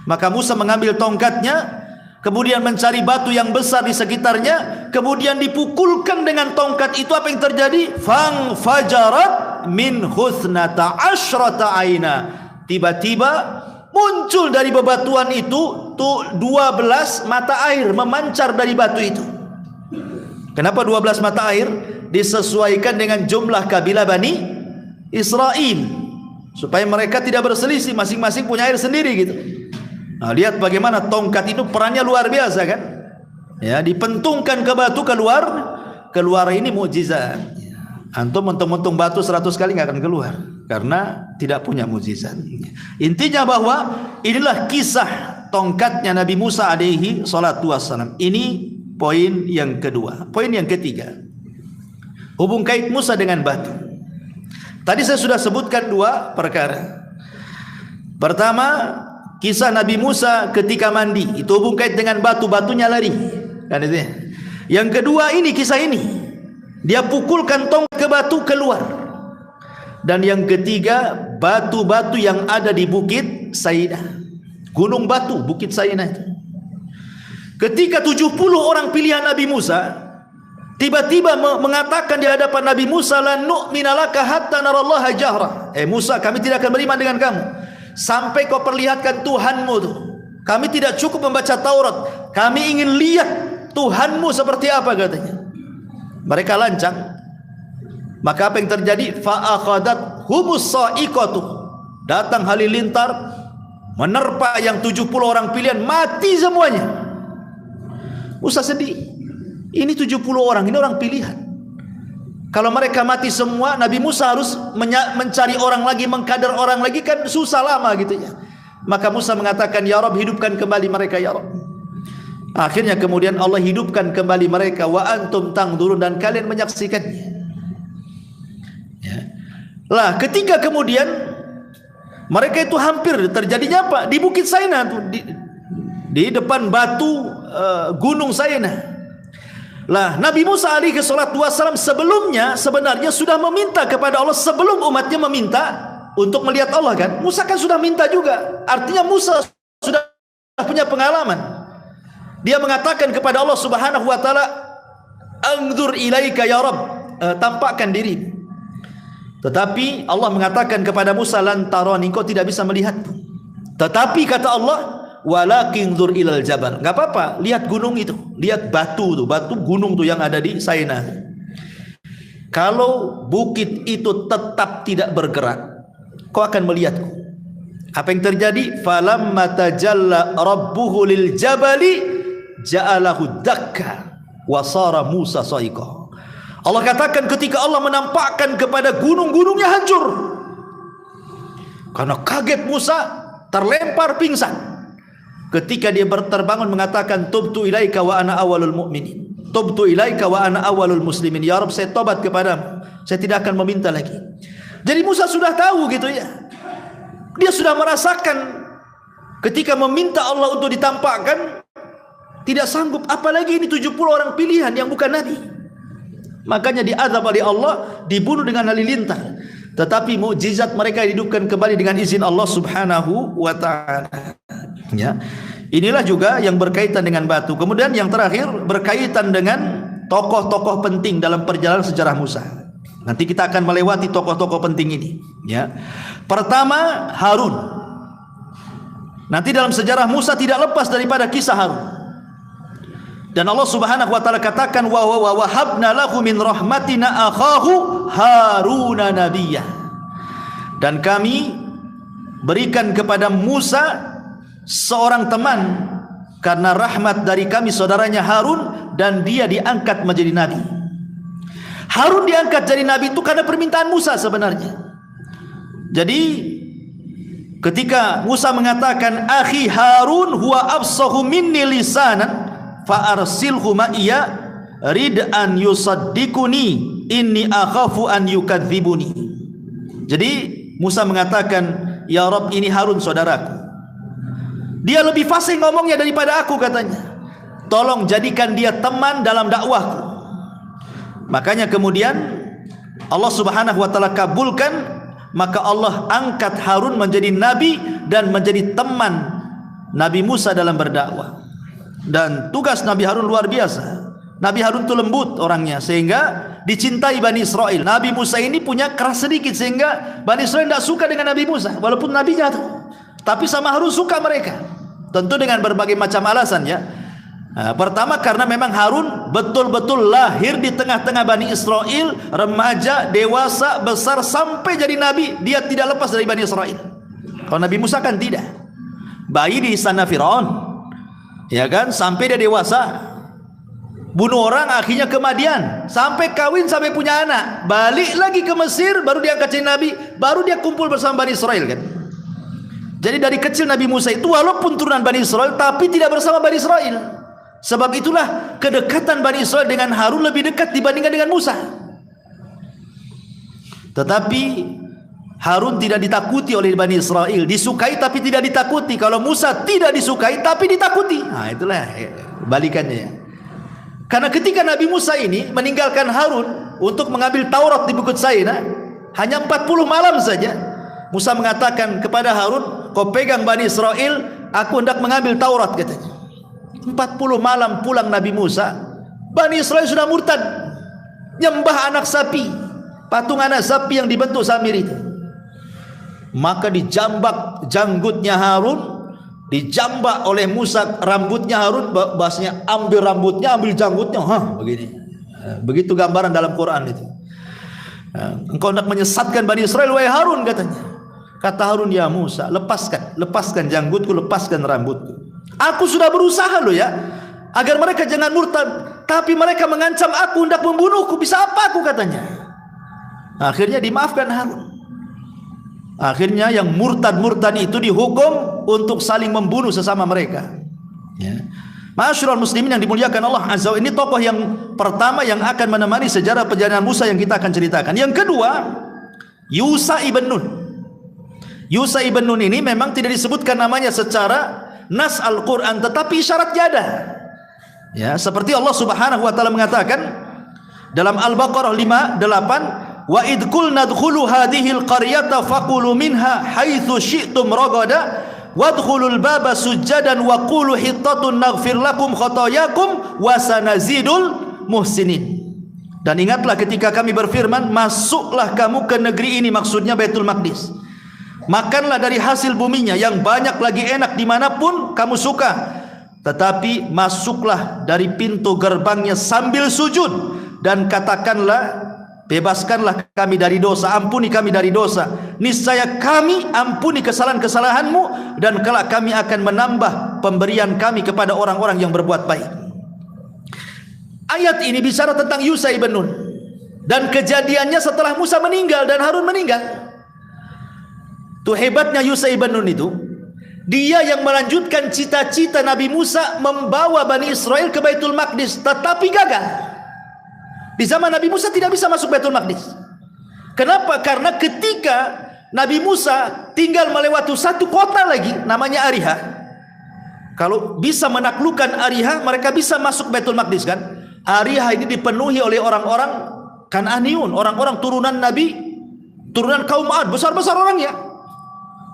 Maka Musa mengambil tongkatnya, kemudian mencari batu yang besar di sekitarnya, kemudian dipukulkan dengan tongkat itu. Apa yang terjadi? Fang fajarat min husnata asyrata aina. Tiba-tiba muncul dari bebatuan itu 12 mata air memancar dari batu itu. Kenapa 12 mata air? Disesuaikan dengan jumlah kabilah Bani Israel, supaya mereka tidak berselisih, masing-masing punya air sendiri gitu. Nah, lihat bagaimana tongkat itu perannya luar biasa kan? Ya, dipentungkan ke batu, keluar ini mukjizat. Antum mentung-mentung batu 100 kali nggak akan keluar karena tidak punya mukjizat. Intinya bahwa inilah kisah tongkatnya Nabi Musa alaihi salatu wassalam. Ini poin yang kedua. Poin yang ketiga, hubung kait Musa dengan batu. Tadi saya sudah sebutkan dua perkara. Pertama, kisah Nabi Musa ketika mandi, itu hubung kait dengan batu, batunya lari kan itu ya. Yang kedua ini, kisah ini, dia pukulkan tongkat ke batu, keluar. Dan yang ketiga, batu-batu yang ada di Bukit Saidah, gunung batu Bukit Saidah itu. Ketika 70 orang pilihan Nabi Musa tiba-tiba mengatakan di hadapan Nabi Musa, la nu'mina laka hatta narallaha jahra. Musa, kami tidak akan beriman dengan kamu sampai kau perlihatkan Tuhanmu tuh. Kami tidak cukup membaca Taurat, kami ingin lihat Tuhanmu seperti apa, katanya. Mereka lancang. Maka apa yang terjadi? Fa akhadat humus sa'iqatu. Datang halilintar menerpa yang 70 orang pilihan, mati semuanya. Musa sedih. Ini 70 orang, ini orang pilihan. Kalau mereka mati semua, Nabi Musa harus mencari orang lagi, mengkader orang lagi, kan susah lama gitu ya. Maka Musa mengatakan, ya Rabb, hidupkan kembali mereka ya Rabb. Akhirnya kemudian Allah hidupkan kembali mereka, wa antum tangdurun, dan kalian menyaksikannya. Ya. Lah ketika kemudian mereka itu hampir terjadinya apa? Di Bukit Saina tuh, di depan batu Gunung Saina. Lah Nabi Musa alaihi salatu wassalam sebelumnya sebenarnya sudah meminta kepada Allah, sebelum umatnya meminta untuk melihat Allah kan. Musa kan sudah minta juga. Artinya Musa sudah punya pengalaman. dia mengatakan kepada Allah Subhanahu wa taala, "Anzur ilaika ya Rabb," tampakkan diri. Tetapi Allah mengatakan kepada Musa, "Lan tarani," kau tidak bisa melihatku. Tetapi kata Allah, "Walakin zur ilal jabal." Enggak apa-apa, lihat gunung itu, lihat batu gunung tuh yang ada di Saina. Kalau bukit itu tetap tidak bergerak, kau akan melihatku. Apa yang terjadi? Falamma tajalla rabbuhu lil jabali ja'alahu dakka wa sara Musa sa'iqa. Allah katakan ketika Allah menampakkan kepada gunung-gunungnya hancur. Karena kaget Musa terlempar pingsan. Ketika dia terbangun mengatakan, "Tubtu ilaika wa ana awwalul mu'minin. Tubtu ilaika wa ana awwalul muslimin." Ya Rabb, saya tobat kepadamu. Saya tidak akan meminta lagi. Jadi Musa sudah tahu gitu ya. Dia sudah merasakan ketika meminta Allah untuk ditampakkan tidak sanggup, apalagi ini 70 orang pilihan yang bukan nabi. Makanya diazab oleh Allah, dibunuh dengan halilintar. Tetapi mukjizat mereka dihidupkan kembali dengan izin Allah Subhanahu wa taala. Ya. Inilah juga yang berkaitan dengan batu. Kemudian yang terakhir berkaitan dengan tokoh-tokoh penting dalam perjalanan sejarah Musa. Nanti kita akan melewati tokoh-tokoh penting ini, ya. Pertama, Harun. Nanti dalam sejarah Musa tidak lepas daripada kisah Harun. Dan Allah Subhanahu wa taala katakan, wa wahabna lahu min rahmatina akhahu Haruna nabiyya. Dan kami berikan kepada Musa seorang teman karena rahmat dari kami saudaranya Harun, dan dia diangkat menjadi nabi. Harun diangkat jadi nabi itu karena permintaan Musa sebenarnya. Jadi ketika Musa mengatakan, "Akhi Harun huwa afsahu minni lisanan fa arsilhu ma'iya rid'an yusaddiquni inni akhafu an yukadzibuni." Jadi Musa mengatakan, "Ya Rabb, ini Harun saudaraku. Dia lebih fasih ngomongnya daripada aku," katanya. "Tolong jadikan dia teman dalam dakwahku." Makanya kemudian Allah Subhanahu wa taala kabulkan, maka Allah angkat Harun menjadi nabi dan menjadi teman Nabi Musa dalam berdakwah. Dan tugas Nabi Harun luar biasa. Nabi Harun itu lembut orangnya sehingga dicintai Bani Israel. Nabi Musa ini punya keras sedikit sehingga Bani Israel tidak suka dengan Nabi Musa walaupun nabinya itu. Tapi sama Harun suka mereka. Tentu dengan berbagai macam alasan ya. Pertama karena memang Harun betul-betul lahir di tengah-tengah Bani Israel, remaja, dewasa, besar sampai jadi nabi, dia tidak lepas dari Bani Israel. Kalau Nabi Musa kan tidak. Bayi di istana Firaun, ya kan, sampai dia dewasa, bunuh orang, akhirnya ke Madian, sampai kawin, sampai punya anak, balik lagi ke Mesir, baru dia angkat jadi nabi, baru dia kumpul bersama Bani Israel kan. Jadi dari kecil Nabi Musa itu walaupun turunan Bani Israel, tapi tidak bersama Bani Israel. Sebab itulah kedekatan Bani Israel dengan Harun lebih dekat dibandingkan dengan Musa. Tetapi Harun tidak ditakuti oleh Bani Israel, disukai tapi tidak ditakuti. Kalau Musa tidak disukai tapi ditakuti. Nah, itulah balikannya. Karena ketika Nabi Musa ini meninggalkan Harun untuk mengambil Taurat di Bukit Saina, hanya 40 malam saja. Musa mengatakan kepada Harun, "Kau pegang Bani Israel, aku hendak mengambil Taurat," katanya. 40 malam pulang Nabi Musa, Bani Israel sudah murtad, nyembah anak sapi, patung anak sapi yang dibentuk Samir itu. Maka dijambak janggutnya Harun, dijambak oleh Musa rambutnya Harun, bahasanya ambil rambutnya, ambil janggutnya, begini. Begitu gambaran dalam Quran itu. Engkau hendak menyesatkan Bani Israel, wahai Harun, katanya. Kata Harun, "Ya Musa, lepaskan janggutku, lepaskan rambutku. Aku sudah berusaha loh ya, agar mereka jangan murtad, tapi mereka mengancam aku hendak membunuhku. Bisa apa aku?" katanya. Akhirnya dimaafkan Harun. Akhirnya yang murtad itu dihukum untuk saling membunuh sesama mereka. Ya. Ma'asyiral muslimin yang dimuliakan Allah Azza wa Jalla, ini tokoh yang pertama yang akan menemani sejarah perjalanan Musa yang kita akan ceritakan. Yang kedua, Yusha ibn Nun. Yusha ibn Nun ini memang tidak disebutkan namanya secara nas Al-Quran, tetapi isyaratnya ada. Ya, seperti Allah Subhanahu wa taala mengatakan dalam Al-Baqarah 58, "Wa id qulna dkhulu hadhil qaryata faqulu minha haitsu syi'tum ragada wadkhulul baba sujjadan wa qulu hittatun naghfir lakum khotoyakum wa sanazidul muhsinin. Dan ingatlah ketika kami berfirman, masuklah kamu ke negeri ini, maksudnya Baitul Maqdis. Makanlah dari hasil buminya yang banyak lagi enak dimanapun kamu suka. Tetapi masuklah dari pintu gerbangnya sambil sujud. Dan katakanlah, bebaskanlah kami dari dosa, ampuni kami dari dosa. Niscaya kami ampuni kesalahan-kesalahanmu, dan kelak kami akan menambah pemberian kami kepada orang-orang yang berbuat baik. Ayat ini bicara tentang Yusha ibn Nun, dan kejadiannya setelah Musa meninggal dan Harun meninggal. Tuh hebatnya Yusha ibn Nun itu, dia yang melanjutkan cita-cita Nabi Musa membawa Bani Israel ke Baitul Maqdis, tetapi gagal. Di zaman Nabi Musa tidak bisa masuk Baitul Maqdis. Kenapa? Karena ketika Nabi Musa tinggal melewati satu kota lagi namanya Ariha. Kalau bisa menaklukkan Ariha, mereka bisa masuk Baitul Maqdis kan? Ariha ini dipenuhi oleh orang-orang Kan'aniun, orang-orang turunan Nabi, turunan kaum Ad, besar-besar orangnya.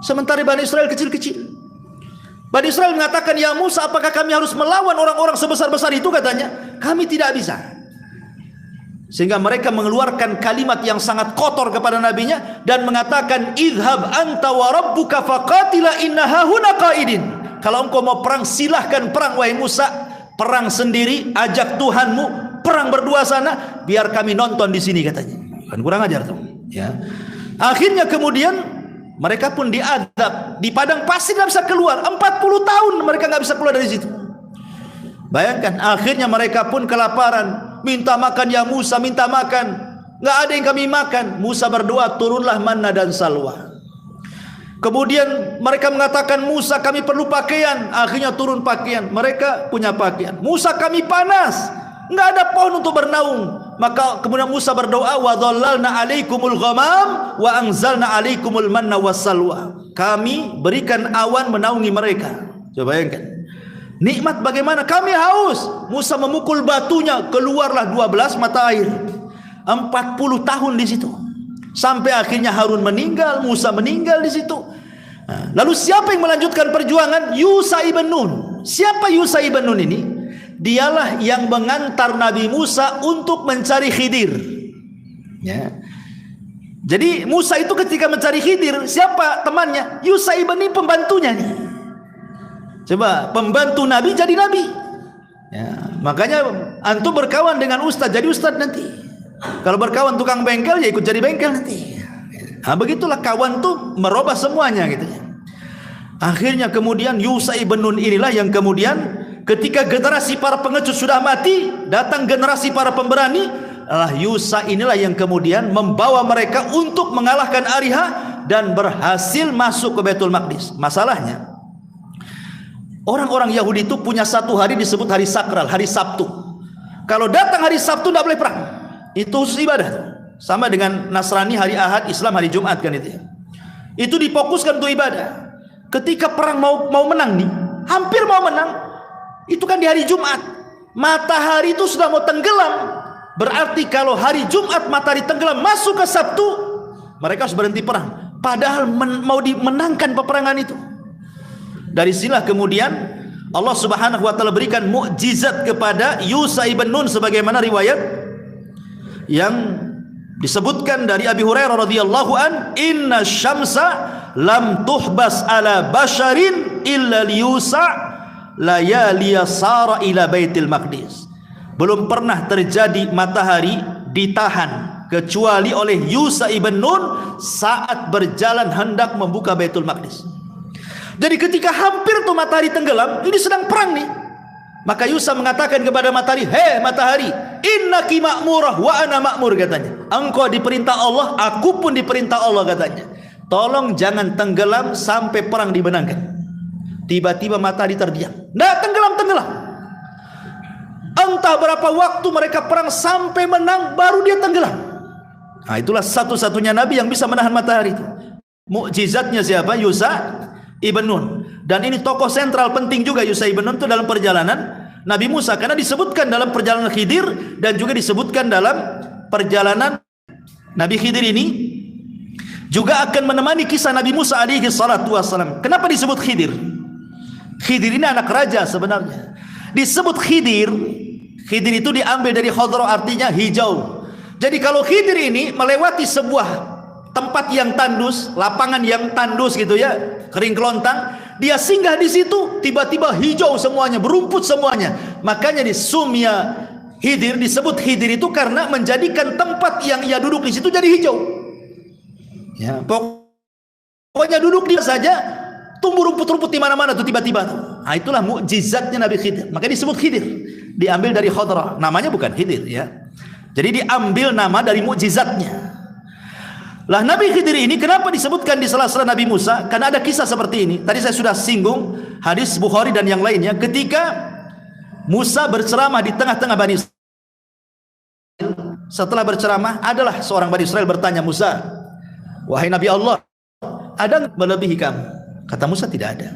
Sementara Bani Israel kecil-kecil. Bani Israel mengatakan, "Ya Musa, apakah kami harus melawan orang-orang sebesar-besar itu?" Katanya, "Kami tidak bisa." Sehingga mereka mengeluarkan kalimat yang sangat kotor kepada nabinya dan mengatakan, "Idhab anta wa rabbuka faqatila inna hahuna qaidin." Kalau engkau mau perang, silahkan perang wahai Musa, perang sendiri, ajak Tuhanmu, perang berdua sana, biar kami nonton di sini, katanya. Kan kurang ajar tuh, ya. Akhirnya kemudian mereka pun diadab di padang pasir, nggak bisa keluar. 40 tahun mereka nggak bisa keluar dari situ. Bayangkan, akhirnya mereka pun kelaparan, minta makan, ya Musa, minta makan, nggak ada yang kami makan. Musa berdoa, turunlah manna dan salwa. Kemudian mereka mengatakan, Musa, kami perlu pakaian. Akhirnya turun pakaian, mereka punya pakaian. Musa, kami panas, nggak ada pohon untuk bernaung. Maka kemudian Musa berdoa, wa dhallalna alaikumul ghamam wa anzalna alaikumul manna wassalwa. Kami berikan awan menaungi mereka. Coba bayangkan, nikmat bagaimana. Kami haus, Musa memukul batunya, keluarlah 12 mata air. 40 tahun di situ, sampai akhirnya Harun meninggal, Musa meninggal di situ. Lalu siapa yang melanjutkan perjuangan? Yusha ibn Nun. Siapa Yusha ibn Nun ini? Dialah yang mengantar Nabi Musa untuk mencari Khidir, ya. Jadi Musa itu ketika mencari Khidir, siapa temannya? Yusha ibn ini pembantunya nih. Coba, pembantu Nabi jadi Nabi, ya. Makanya antum berkawan dengan ustaz, jadi ustaz nanti. Kalau berkawan tukang bengkel, ya ikut jadi bengkel nanti. Nah, begitulah kawan tuh merubah semuanya gitu. Akhirnya kemudian Yusha ibn Nun inilah yang kemudian ketika generasi para pengecut sudah mati, datang generasi para pemberani. Yusha inilah yang kemudian membawa mereka untuk mengalahkan Ariha dan berhasil masuk ke Baitul Maqdis. Masalahnya, orang-orang Yahudi itu punya satu hari disebut hari sakral, hari Sabtu. Kalau datang hari Sabtu tidak boleh perang. Itu khusus ibadah. Sama dengan Nasrani hari Ahad, Islam hari Jumat kan itu ya. Itu difokuskan untuk ibadah. Ketika perang mau menang nih, hampir mau menang, itu kan di hari Jumat. Matahari itu sudah mau tenggelam. Berarti kalau hari Jumat matahari tenggelam masuk ke Sabtu, mereka harus berhenti perang. Padahal mau dimenangkan peperangan itu. Dari sinilah kemudian Allah Subhanahu wa taala berikan mukjizat kepada Yusha ibn Nun sebagaimana riwayat yang disebutkan dari Abi Hurairah radhiyallahu an, inna syamsa lam tuhbas ala basharin illa liyusha layaliya sara ila baitil maqdis. Belum pernah terjadi matahari ditahan kecuali oleh Yusha ibn Nun saat berjalan hendak membuka Baitul Maqdis. Jadi ketika hampir tuh matahari tenggelam, ini sedang perang nih, maka Yusha mengatakan kepada matahari, "Hei matahari, innaki ma'murah wa ana ma'mur," katanya. Engkau diperintah Allah, aku pun diperintah Allah, katanya. Tolong jangan tenggelam sampai perang dimenangkan. Tiba-tiba matahari terdiam, nggak tenggelam. Entah berapa waktu mereka perang sampai menang, baru dia tenggelam. Nah, itulah satu-satunya Nabi yang bisa menahan matahari itu. Mukjizatnya siapa? Yusha ibn Nun. Dan ini tokoh sentral penting juga Yusha ibn Nun itu dalam perjalanan Nabi Musa, karena disebutkan dalam perjalanan Khidir dan juga disebutkan dalam perjalanan Nabi Khidir ini juga akan menemani kisah Nabi Musa alaihi salatu wassalam. Kenapa disebut Khidir? Khidir ini anak raja sebenarnya. Disebut Khidir, Khidir itu diambil dari Khadra, artinya hijau. Jadi kalau Khidir ini melewati sebuah tempat yang tandus, lapangan yang tandus gitu ya, kering kelontang, dia singgah di situ, tiba-tiba hijau semuanya, berumput semuanya. Makanya di Sumya Khidir, disebut Khidir itu karena menjadikan tempat yang ia duduk di situ jadi hijau. Ya, pokoknya duduk dia saja, tumbuh rumput-rumput di mana-mana tuh tiba-tiba. Nah, itulah mukjizatnya Nabi Khidir. Makanya disebut Khidir. Diambil dari Khadra. Namanya bukan Khidir ya. Jadi diambil nama dari mukjizatnya. Lah Nabi Khidir ini kenapa disebutkan di sela-sela Nabi Musa? Karena ada kisah seperti ini. Tadi saya sudah singgung hadis Bukhari dan yang lainnya, ketika Musa berceramah di tengah-tengah Bani Israel. Setelah berceramah, adalah seorang Bani Israel bertanya, Musa, wahai Nabi Allah, ada melebihi kamu? Kata Musa, tidak ada.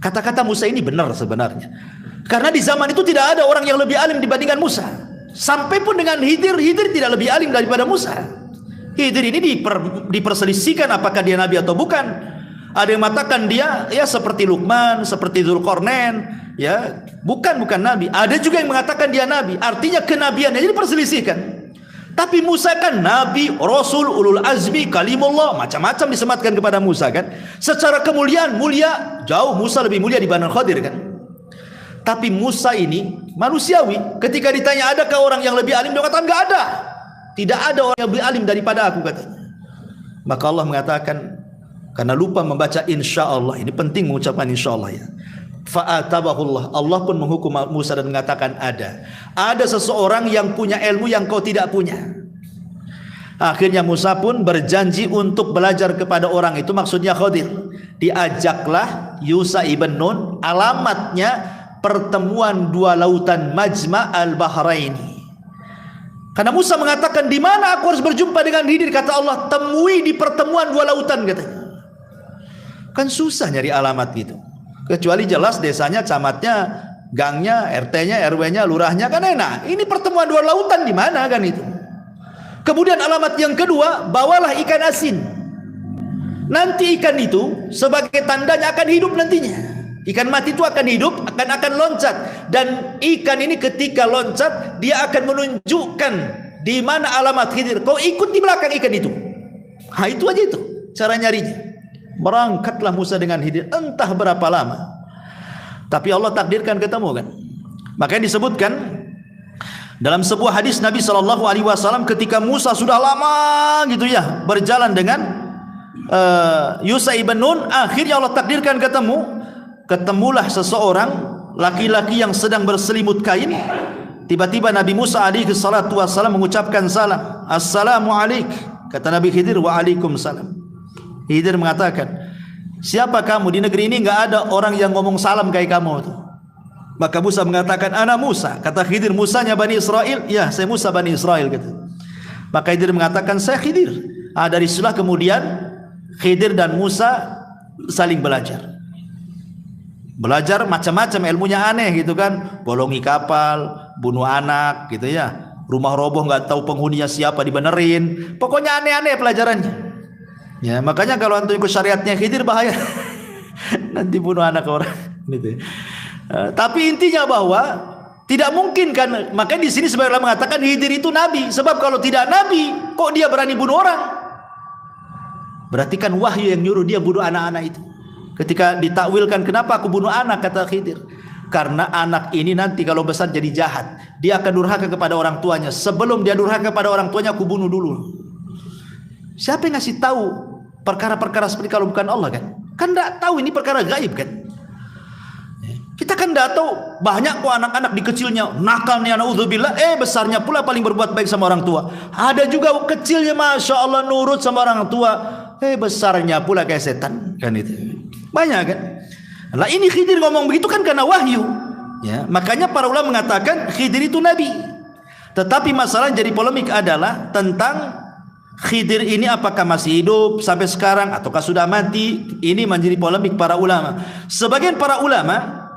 Kata-kata Musa ini benar sebenarnya. Karena di zaman itu tidak ada orang yang lebih alim dibandingkan Musa. Sampai pun dengan Khidir, Khidir tidak lebih alim daripada Musa. Khidir ini diperselisihkan apakah dia nabi atau bukan. Ada yang mengatakan dia ya seperti Luqman, seperti Dzulqarnain, ya, bukan nabi. Ada juga yang mengatakan dia nabi. Artinya kenabiannya jadi diperselisihkan. Tapi Musa kan nabi, rasul, ulul azmi, kalimullah, macam-macam disematkan kepada Musa kan. Secara kemuliaan mulia, jauh Musa lebih mulia dibanding Khadir kan. Tapi Musa ini manusiawi. Ketika ditanya adakah orang yang lebih alim, dia katakan enggak ada. Tidak ada orang yang lebih alim daripada aku, katanya. Maka Allah mengatakan, karena lupa membaca insyaallah, ini penting mengucapkan insyaallah ya. Fa'atabahullah, Allah pun menghukum Musa dan mengatakan ada seseorang yang punya ilmu yang kau tidak punya. Akhirnya Musa pun berjanji untuk belajar kepada orang itu, maksudnya Khadir. Diajaklah Yusha ibn Nun, alamatnya pertemuan dua lautan Majma' al-Bahraini. Karena Musa mengatakan, di mana aku harus berjumpa dengan Khidir? Kata Allah, temui di pertemuan dua lautan, katanya. Kan susah nyari alamat gitu. Kecuali jelas desanya, camatnya, gangnya, RT-nya, RW-nya, lurahnya kan enak. Ini pertemuan dua lautan di mana kan itu? Kemudian alamat yang kedua, bawalah ikan asin. Nanti ikan itu sebagai tandanya akan hidup nantinya. Ikan mati itu akan hidup, akan loncat. Dan ikan ini ketika loncat, dia akan menunjukkan di mana alamat Khidir. Kau ikut di belakang ikan itu. Nah, itu aja itu cara nyarinya. Berangkatlah Musa dengan Khidir, entah berapa lama. Tapi Allah takdirkan ketemu kan. Makanya disebutkan dalam sebuah hadis Nabi SAW, ketika Musa sudah lama gitu ya berjalan dengan Yusha ibn Nun, akhirnya Allah takdirkan ketemu. Ketemulah seseorang laki-laki yang sedang berselimut kain. Tiba-tiba Nabi Musa alaihi salatu wassalam mengucapkan salam. Assalamualaikum. Kata Nabi Khidir, waalaikumsalam. Khidir mengatakan, siapa kamu? Di negeri ini enggak ada orang yang ngomong salam kayak kamu tuh. Maka Musa mengatakan, ana Musa. Kata Khidir, Musanya Bani Israel. Ya, saya Musa Bani Israel, kata. Maka Khidir mengatakan, saya Khidir. Dari situlah kemudian Khidir dan Musa saling belajar. Belajar macam-macam, ilmunya aneh gitu kan. Bolongi kapal, bunuh anak gitu ya. Rumah roboh nggak tahu penghuninya siapa, dibenerin. Pokoknya aneh-aneh pelajarannya. Ya, makanya kalau antum ikut syariatnya Khidir bahaya. Nanti bunuh anak orang gitu. Tapi intinya bahwa tidak mungkin kan. Makanya di sini sebenarnya mengatakan Khidir itu nabi. Sebab kalau tidak nabi, kok dia berani bunuh orang? Berarti kan wahyu yang nyuruh dia bunuh anak-anak itu. Ketika ditakwilkan, kenapa aku bunuh anak, kata Khidir, karena anak ini nanti kalau besar jadi jahat, dia akan durhaka kepada orang tuanya. Sebelum dia durhaka kepada orang tuanya, aku bunuh dulu. Siapa yang ngasih tahu perkara-perkara seperti kalau bukan Allah kan? Kan tidak tahu, ini perkara gaib kan? Kita kan tidak tahu. Banyak kok anak-anak di kecilnya nakalnya, naudzubillah, besarnya pula paling berbuat baik sama orang tua. Ada juga kecilnya masya Allah nurut sama orang tua, besarnya pula kayak setan kan itu. Banyak kan? Lah ini Khidir ngomong begitu kan karena wahyu. Ya, makanya para ulama mengatakan Khidir itu nabi. Tetapi masalah yang jadi polemik adalah tentang Khidir ini apakah masih hidup sampai sekarang ataukah sudah mati. Ini menjadi polemik para ulama. Sebagian para ulama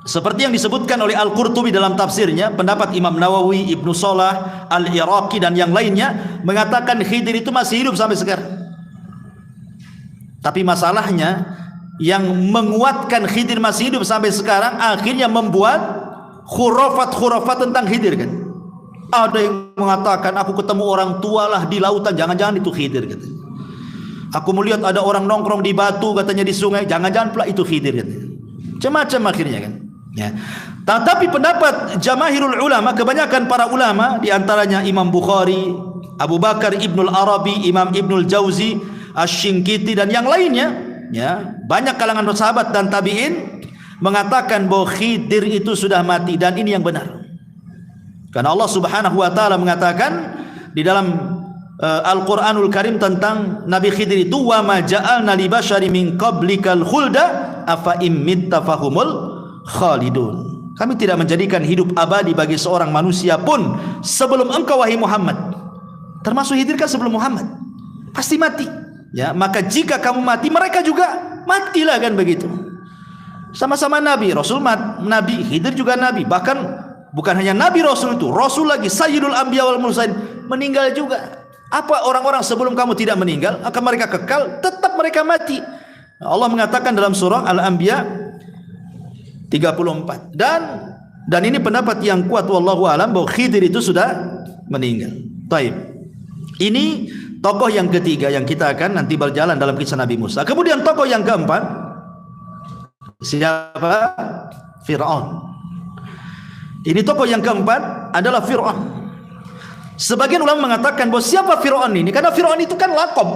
seperti yang disebutkan oleh Al-Qurtubi dalam tafsirnya, pendapat Imam Nawawi, Ibnu Salah, Al-Iraqi dan yang lainnya mengatakan Khidir itu masih hidup sampai sekarang. Tapi masalahnya yang menguatkan Khidir masih hidup sampai sekarang akhirnya membuat khurafat-khurafat tentang Khidir kan. Ada yang mengatakan aku ketemu orang tua lah di lautan, jangan-jangan itu Khidir katanya. Aku melihat ada orang nongkrong di batu katanya di sungai, jangan-jangan pula itu Khidir katanya. Macam-macam akhirnya kan. Ya. Tetapi pendapat jamaahirul ulama, kebanyakan para ulama di antaranya Imam Bukhari, Abu Bakar Ibnul Arabi, Imam Ibnul Jauzi, Asy-Syinkiti dan yang lainnya, ya, banyak kalangan sahabat dan tabi'in mengatakan bahwa Khidir itu sudah mati, dan ini yang benar. Karena Allah Subhanahu wa taala mengatakan di dalam Al-Qur'anul Karim tentang Nabi Khidir itu, wa ma ja'alna li basyari min qablikal khulda afa im mitta fahumul khalidun. Kami tidak menjadikan hidup abadi bagi seorang manusia pun sebelum engkau wahai Muhammad. Termasuk Khidir kan sebelum Muhammad, pasti mati. Ya, maka jika kamu mati, mereka juga matilah kan begitu. Sama-sama nabi, Rasul nabi, Khidir juga nabi. Bahkan bukan hanya nabi Rasul itu, Rasul lagi, Sayyidul Anbiya wal Mursalin, meninggal juga. Apa orang-orang sebelum kamu tidak meninggal akan mereka kekal, tetap mereka mati. Allah mengatakan dalam surah Al-Anbiya 34. Dan ini pendapat yang kuat wallahu alam bahwa Khidir itu sudah meninggal. Taib. Ini tokoh yang ketiga yang kita akan nanti berjalan dalam kisah Nabi Musa. Kemudian tokoh yang keempat, siapa? Fir'aun. Ini tokoh yang keempat adalah Fir'aun. Sebagian ulama mengatakan bahwa siapa Fir'aun ini? Karena Fir'aun itu kan laqab,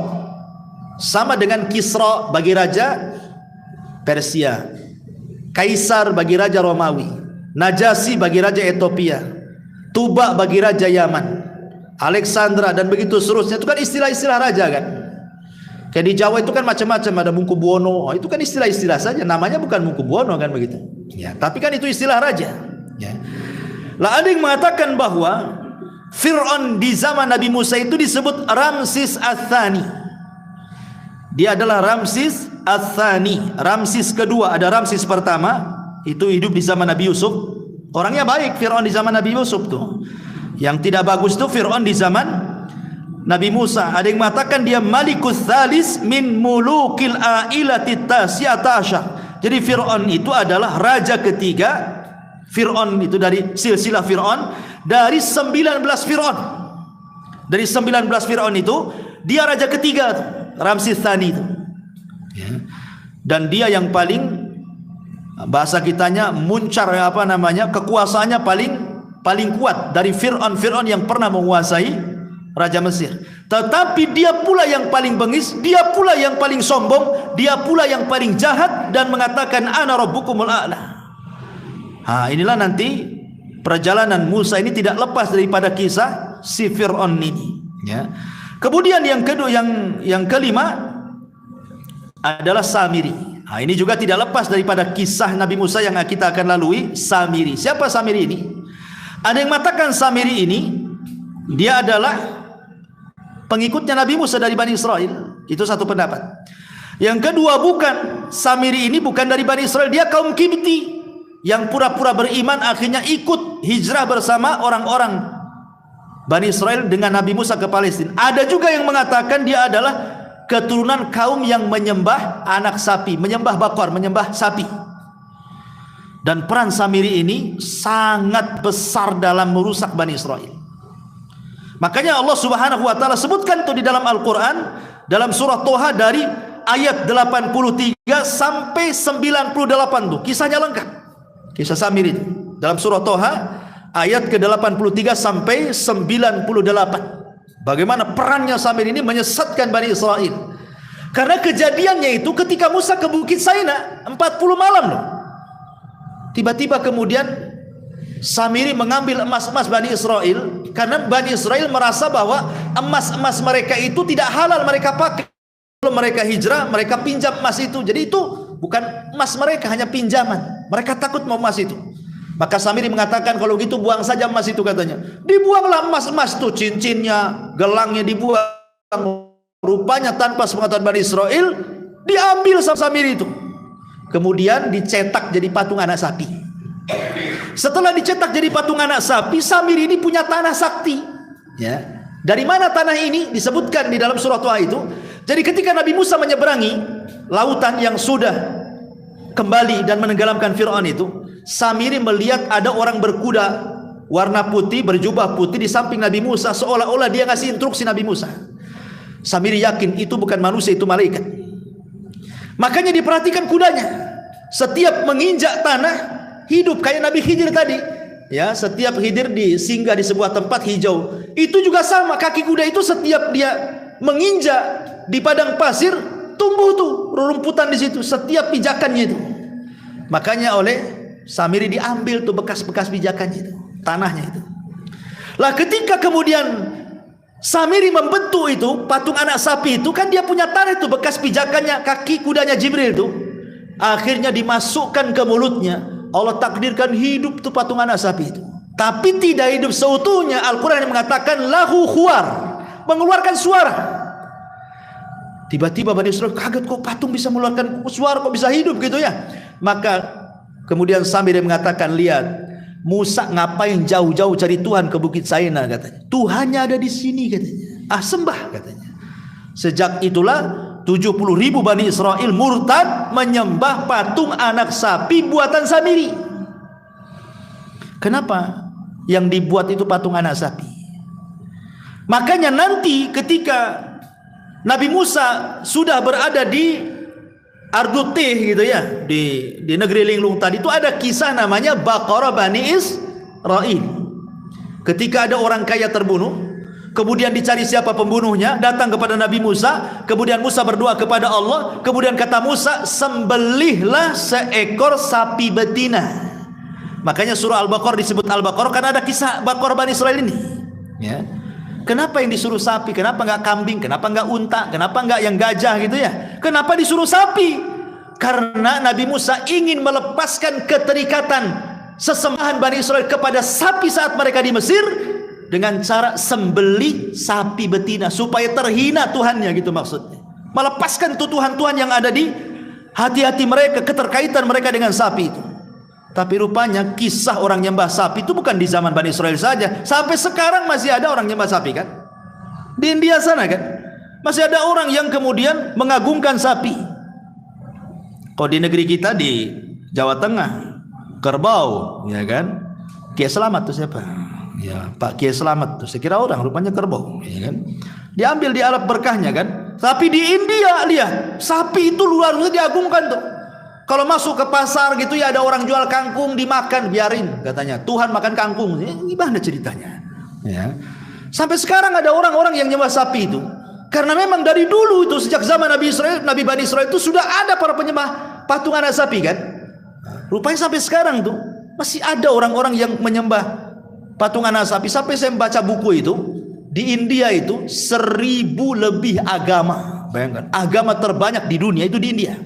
sama dengan Kisra bagi raja Persia, Kaisar bagi raja Romawi, Najasyi bagi raja Ethiopia, Tuba bagi raja Yaman, Alexandra dan begitu seterusnya. Itu kan istilah-istilah raja kan. Kayak di Jawa itu kan macam-macam, ada Mangkubuwono, itu kan istilah-istilah saja, namanya bukan Mangkubuwono kan begitu. Ya, tapi kan itu istilah raja. Ya. Lah ada yang mengatakan bahwa Fir'aun di zaman Nabi Musa itu disebut Ramsis Ats-Tsani. Dia adalah Ramsis Ats-Tsani, Ramsis kedua. Ada Ramsis pertama, itu hidup di zaman Nabi Yusuf. Orangnya baik Fir'aun di zaman Nabi Yusuf tuh. Yang tidak bagus tuh Fir'aun di zaman Nabi Musa. Ada yang mengatakan dia Malikus Tsalis min mulukil ailati tasyata asyar. Jadi Fir'aun itu adalah raja ketiga. Fir'aun itu dari silsilah Fir'aun, dari 19 Fir'aun. Dari 19 Fir'aun itu dia raja ketiga, Ramsis Tsani itu. Ya. Dan dia yang paling, bahasa kitanya muncar, apa namanya, kekuasaannya paling kuat dari Fir'aun yang pernah menguasai raja Mesir. Tetapi dia pula yang paling bengis, dia pula yang paling sombong, dia pula yang paling jahat dan mengatakan ana rabbukumul a'la. Inilah nanti perjalanan Musa ini tidak lepas daripada kisah si Fir'aun ini. Ya. Kemudian yang kedua, yang kelima adalah Samiri. Ini juga tidak lepas daripada kisah Nabi Musa yang kita akan lalui. Samiri. Siapa Samiri ini? Ada yang mengatakan Samiri ini dia adalah pengikutnya Nabi Musa dari Bani Israel. Itu satu pendapat. Yang kedua, bukan, Samiri ini bukan dari Bani Israel, dia kaum Kibti yang pura-pura beriman akhirnya ikut hijrah bersama orang-orang Bani Israel dengan Nabi Musa ke Palestina. Ada juga yang mengatakan dia adalah keturunan kaum yang menyembah anak sapi, menyembah bakar, menyembah sapi. Dan peran Samiri ini sangat besar dalam merusak Bani Israel. Makanya Allah Subhanahu wa taala sebutkan itu di dalam Al-Qur'an dalam surah Toha dari ayat 83 sampai 98 tuh kisahnya lengkap. Kisah Samiri dalam surah Toha ayat ke-83 sampai 98. Bagaimana perannya Samiri ini menyesatkan Bani Israel. Karena kejadiannya itu ketika Musa ke Bukit Saina 40 malam loh. Tiba-tiba kemudian Samiri mengambil emas-emas Bani Israel, karena Bani Israel merasa bahwa emas-emas mereka itu tidak halal mereka pakai. Kalau mereka hijrah, mereka pinjam emas itu. Jadi itu bukan emas mereka, hanya pinjaman. Mereka takut mau emas itu. Maka Samiri mengatakan kalau gitu buang saja emas itu katanya. Dibuanglah emas-emas itu, cincinnya, gelangnya dibuang. Rupanya tanpa sepengetahuan Bani Israel diambil sama Samiri itu. Kemudian dicetak jadi patung anak sapi. Setelah dicetak jadi patung anak sapi, Samiri ini punya tanah sakti. Ya. Dari mana tanah ini? Disebutkan di dalam surah Toha itu. Jadi ketika Nabi Musa menyeberangi lautan yang sudah kembali dan menenggelamkan Fir'aun itu, Samiri melihat ada orang berkuda warna putih, berjubah putih di samping Nabi Musa, seolah-olah dia ngasih instruksi Nabi Musa. Samiri yakin itu bukan manusia, itu malaikat. Makanya diperhatikan kudanya, setiap menginjak tanah hidup kayak Nabi Khidir tadi. Ya, setiap Khidir singgah di sebuah tempat hijau, itu juga sama, kaki kuda itu setiap dia menginjak di padang pasir, tumbuh tuh rerumputan di situ setiap pijakannya itu. Makanya oleh Samiri diambil tuh bekas-bekas pijakannya itu, tanahnya itu. Lah ketika kemudian Samiri membentuk itu patung anak sapi itu, kan dia punya tanah itu bekas pijakannya kaki kudanya Jibril itu. Akhirnya dimasukkan ke mulutnya. Allah takdirkan hidup tuh patung anak sapi itu. Tapi tidak hidup seutuhnya. Al-Quran yang mengatakan lahu khuar, mengeluarkan suara. Tiba-tiba Bani Israil kaget, kok patung bisa mengeluarkan suara, kok bisa hidup gitu ya. Maka kemudian Samiri mengatakan, lihat Musa ngapain jauh-jauh cari Tuhan ke Bukit Saina, katanya. Tuhannya ada di sini, katanya. Ah, sembah, katanya. Sejak itulah 70.000 Bani Israel murtad menyembah patung anak sapi buatan Samiri. Kenapa? Yang dibuat itu patung anak sapi. Makanya nanti ketika Nabi Musa sudah berada di Ardutih gitu ya, di negeri linglung tadi, itu ada kisah namanya Baqarah Bani Israil. Ketika ada orang kaya terbunuh, kemudian dicari siapa pembunuhnya, datang kepada Nabi Musa, kemudian Musa berdoa kepada Allah, kemudian kata Musa, sembelihlah seekor sapi betina. Makanya surah Al-Baqarah disebut Al-Baqarah karena ada kisah Baqarah Bani Israil ini. Ya. Kenapa yang disuruh sapi? Kenapa enggak kambing? Kenapa enggak unta? Kenapa enggak yang gajah gitu ya? Kenapa disuruh sapi? Karena Nabi Musa ingin melepaskan keterikatan sesembahan Bani Israil kepada sapi saat mereka di Mesir dengan cara sembelih sapi betina supaya terhina Tuhannya, gitu maksudnya. Melepaskan Tuhan-Tuhan yang ada di hati-hati mereka, keterkaitan mereka dengan sapi itu. Tapi rupanya kisah orang nyembah sapi itu bukan di zaman Bani Israil saja. Sampai sekarang masih ada orang nyembah sapi kan? Di India sana kan? Masih ada orang yang kemudian mengagungkan sapi. Kalau di negeri kita di Jawa Tengah, kerbau, ya kan? Kiai Selamat tuh siapa? Ya, Pak Kiai Selamat tuh. Saya kira orang, rupanya kerbau, ya kan? Diambil di alat berkahnya kan? Tapi di India lihat, sapi itu luar biasa diagungkan tuh. Kalau masuk ke pasar gitu ya, ada orang jual kangkung dimakan, biarin katanya. Tuhan makan kangkung. Gimana ceritanya? Ya. Sampai sekarang ada orang-orang yang nyembah sapi itu. Karena memang dari dulu itu sejak zaman Nabi Israel, Nabi Bani Israel itu sudah ada para penyembah patung anak sapi kan? Rupanya sampai sekarang tuh masih ada orang-orang yang menyembah patung anak sapi. Sampai saya membaca buku itu, di India itu 1000 lebih agama. Bayangkan, agama terbanyak di dunia itu di India.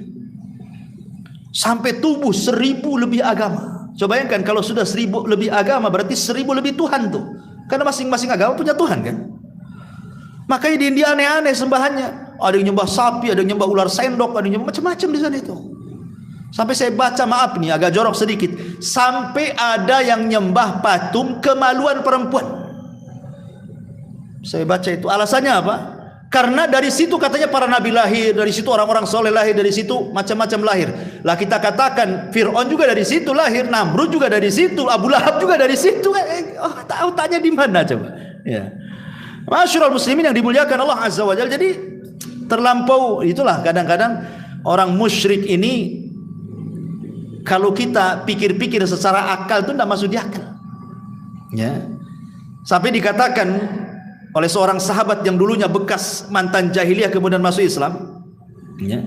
Sampai tubuh 1000 lebih agama. Coba bayangkan kalau sudah 1000 lebih agama, berarti 1000 lebih Tuhan tuh. Karena masing-masing agama punya Tuhan kan. Makanya di India aneh-aneh sembahannya. Ada yang nyembah sapi, ada yang nyembah ular sendok, ada yang nyembah macam-macam di sana itu. Sampai saya baca, maaf nih agak jorok sedikit, sampai ada yang nyembah patung kemaluan perempuan. Saya baca itu, alasannya apa? Karena dari situ katanya para nabi lahir, dari situ orang-orang soleh lahir, dari situ macam-macam lahir. Lah kita katakan Fir'aun juga dari situ lahir, Namrud juga dari situ, Abu Lahab juga dari situ. Tahu tanya di mana coba? Ya. Masyarul muslimin yang dimuliakan Allah Azza wa Jalla. Jadi terlampau itulah kadang-kadang orang musyrik ini, kalau kita pikir-pikir secara akal itu tidak masuk di akal. Ya. Sampai dikatakan oleh seorang sahabat yang dulunya bekas mantan jahiliyah kemudian masuk Islam, ya,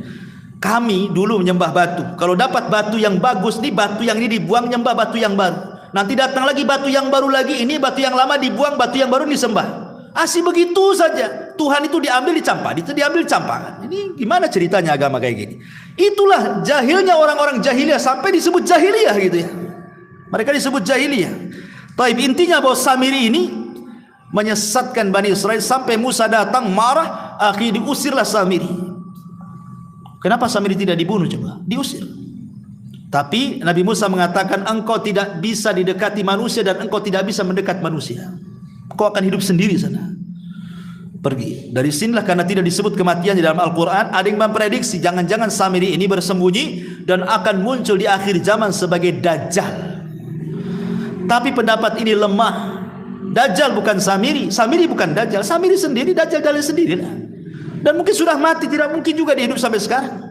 kami dulu menyembah batu. Kalau dapat batu yang bagus nih, batu yang ini dibuang, nyembah batu yang baru. Nanti datang lagi batu yang baru lagi, ini batu yang lama dibuang, batu yang baru disembah. Asih begitu saja. Tuhan itu diambil dicampah, itu diambil dicampah. Ini gimana ceritanya agama kayak gini? Itulah jahilnya orang-orang jahiliyah, sampai disebut jahiliyah gitu ya. Mereka disebut jahiliyah. Tapi intinya bahwa Samiri ini menyesatkan Bani Israel sampai Musa datang marah, akhirnya diusirlah Samiri. Kenapa Samiri tidak dibunuh coba? Diusir. Tapi Nabi Musa mengatakan, engkau tidak bisa didekati manusia dan engkau tidak bisa mendekat manusia. Kau akan hidup sendiri sana. pergi. Dari sinilah karena tidak disebut kematian di dalam Al-Quran, ada yang memprediksi jangan-jangan Samiri ini bersembunyi dan akan muncul di akhir zaman sebagai Dajjal. Tapi pendapat ini lemah. Dajjal bukan Samiri, Samiri bukan Dajjal, Samiri sendiri, Dajjal sendiri. Dan mungkin sudah mati, tidak mungkin juga dihidup sampai sekarang.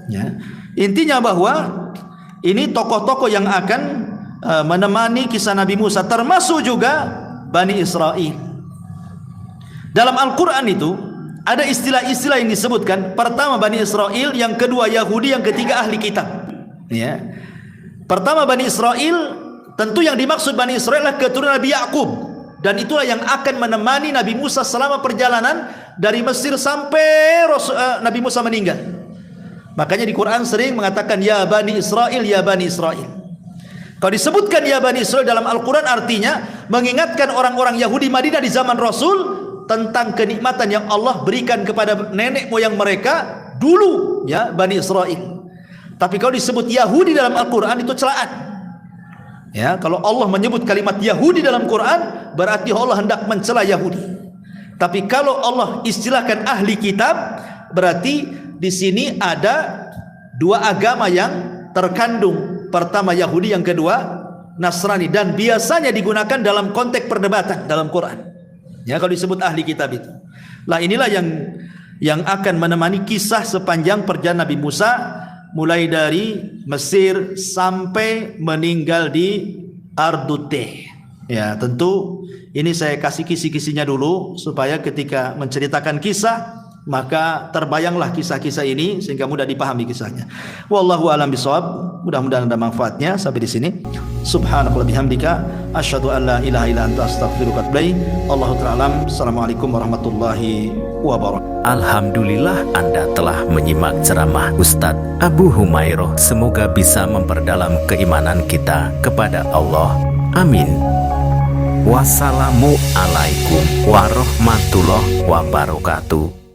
Ya. Intinya bahwa ini tokoh-tokoh yang akan menemani kisah Nabi Musa, termasuk juga Bani Israel. Dalam Al-Quran itu ada istilah-istilah yang disebutkan. Pertama Bani Israel, yang kedua Yahudi, yang ketiga ahli kitab. Ya. Pertama Bani Israel, tentu yang dimaksud Bani Israel adalah keturunan Nabi Yakub, dan itulah yang akan menemani Nabi Musa selama perjalanan dari Mesir sampai Nabi Musa meninggal. Makanya di Quran sering mengatakan ya Bani Israel, ya Bani Israel. Kalau disebutkan ya Bani Israel dalam Al-Quran, artinya mengingatkan orang-orang Yahudi Madinah di zaman Rasul tentang kenikmatan yang Allah berikan kepada nenek moyang mereka dulu, ya Bani Israel. Tapi kalau disebut Yahudi dalam Al-Quran itu celaan. Ya, kalau Allah menyebut kalimat Yahudi dalam Quran, berarti Allah hendak mencela Yahudi. Tapi kalau Allah istilahkan ahli kitab, berarti di sini ada dua agama yang terkandung. Pertama Yahudi, yang kedua Nasrani, dan biasanya digunakan dalam konteks perdebatan dalam Quran. Ya, kalau disebut ahli kitab itu. Lah inilah yang akan menemani kisah sepanjang perjalanan Nabi Musa, mulai dari Mesir sampai meninggal di Ardute. Ya, tentu ini saya kasih kisi-kisinya dulu supaya ketika menceritakan kisah maka terbayanglah kisah-kisah ini sehingga mudah dipahami kisahnya. Wallahu a'lam bishawab. Mudah-mudahan ada manfaatnya. Sampai di sini. Subhanallahi bihamdika asyhadu an la ilaha illa anta astaghfiruka wa atubu ilaik. Allahu ta'ala. Assalamualaikum warahmatullahi wabarakatuh. Alhamdulillah Anda telah menyimak ceramah Ustadz Abu Humairoh. Semoga bisa memperdalam keimanan kita kepada Allah. Amin. Wassalamualaikum warahmatullahi wabarakatuh.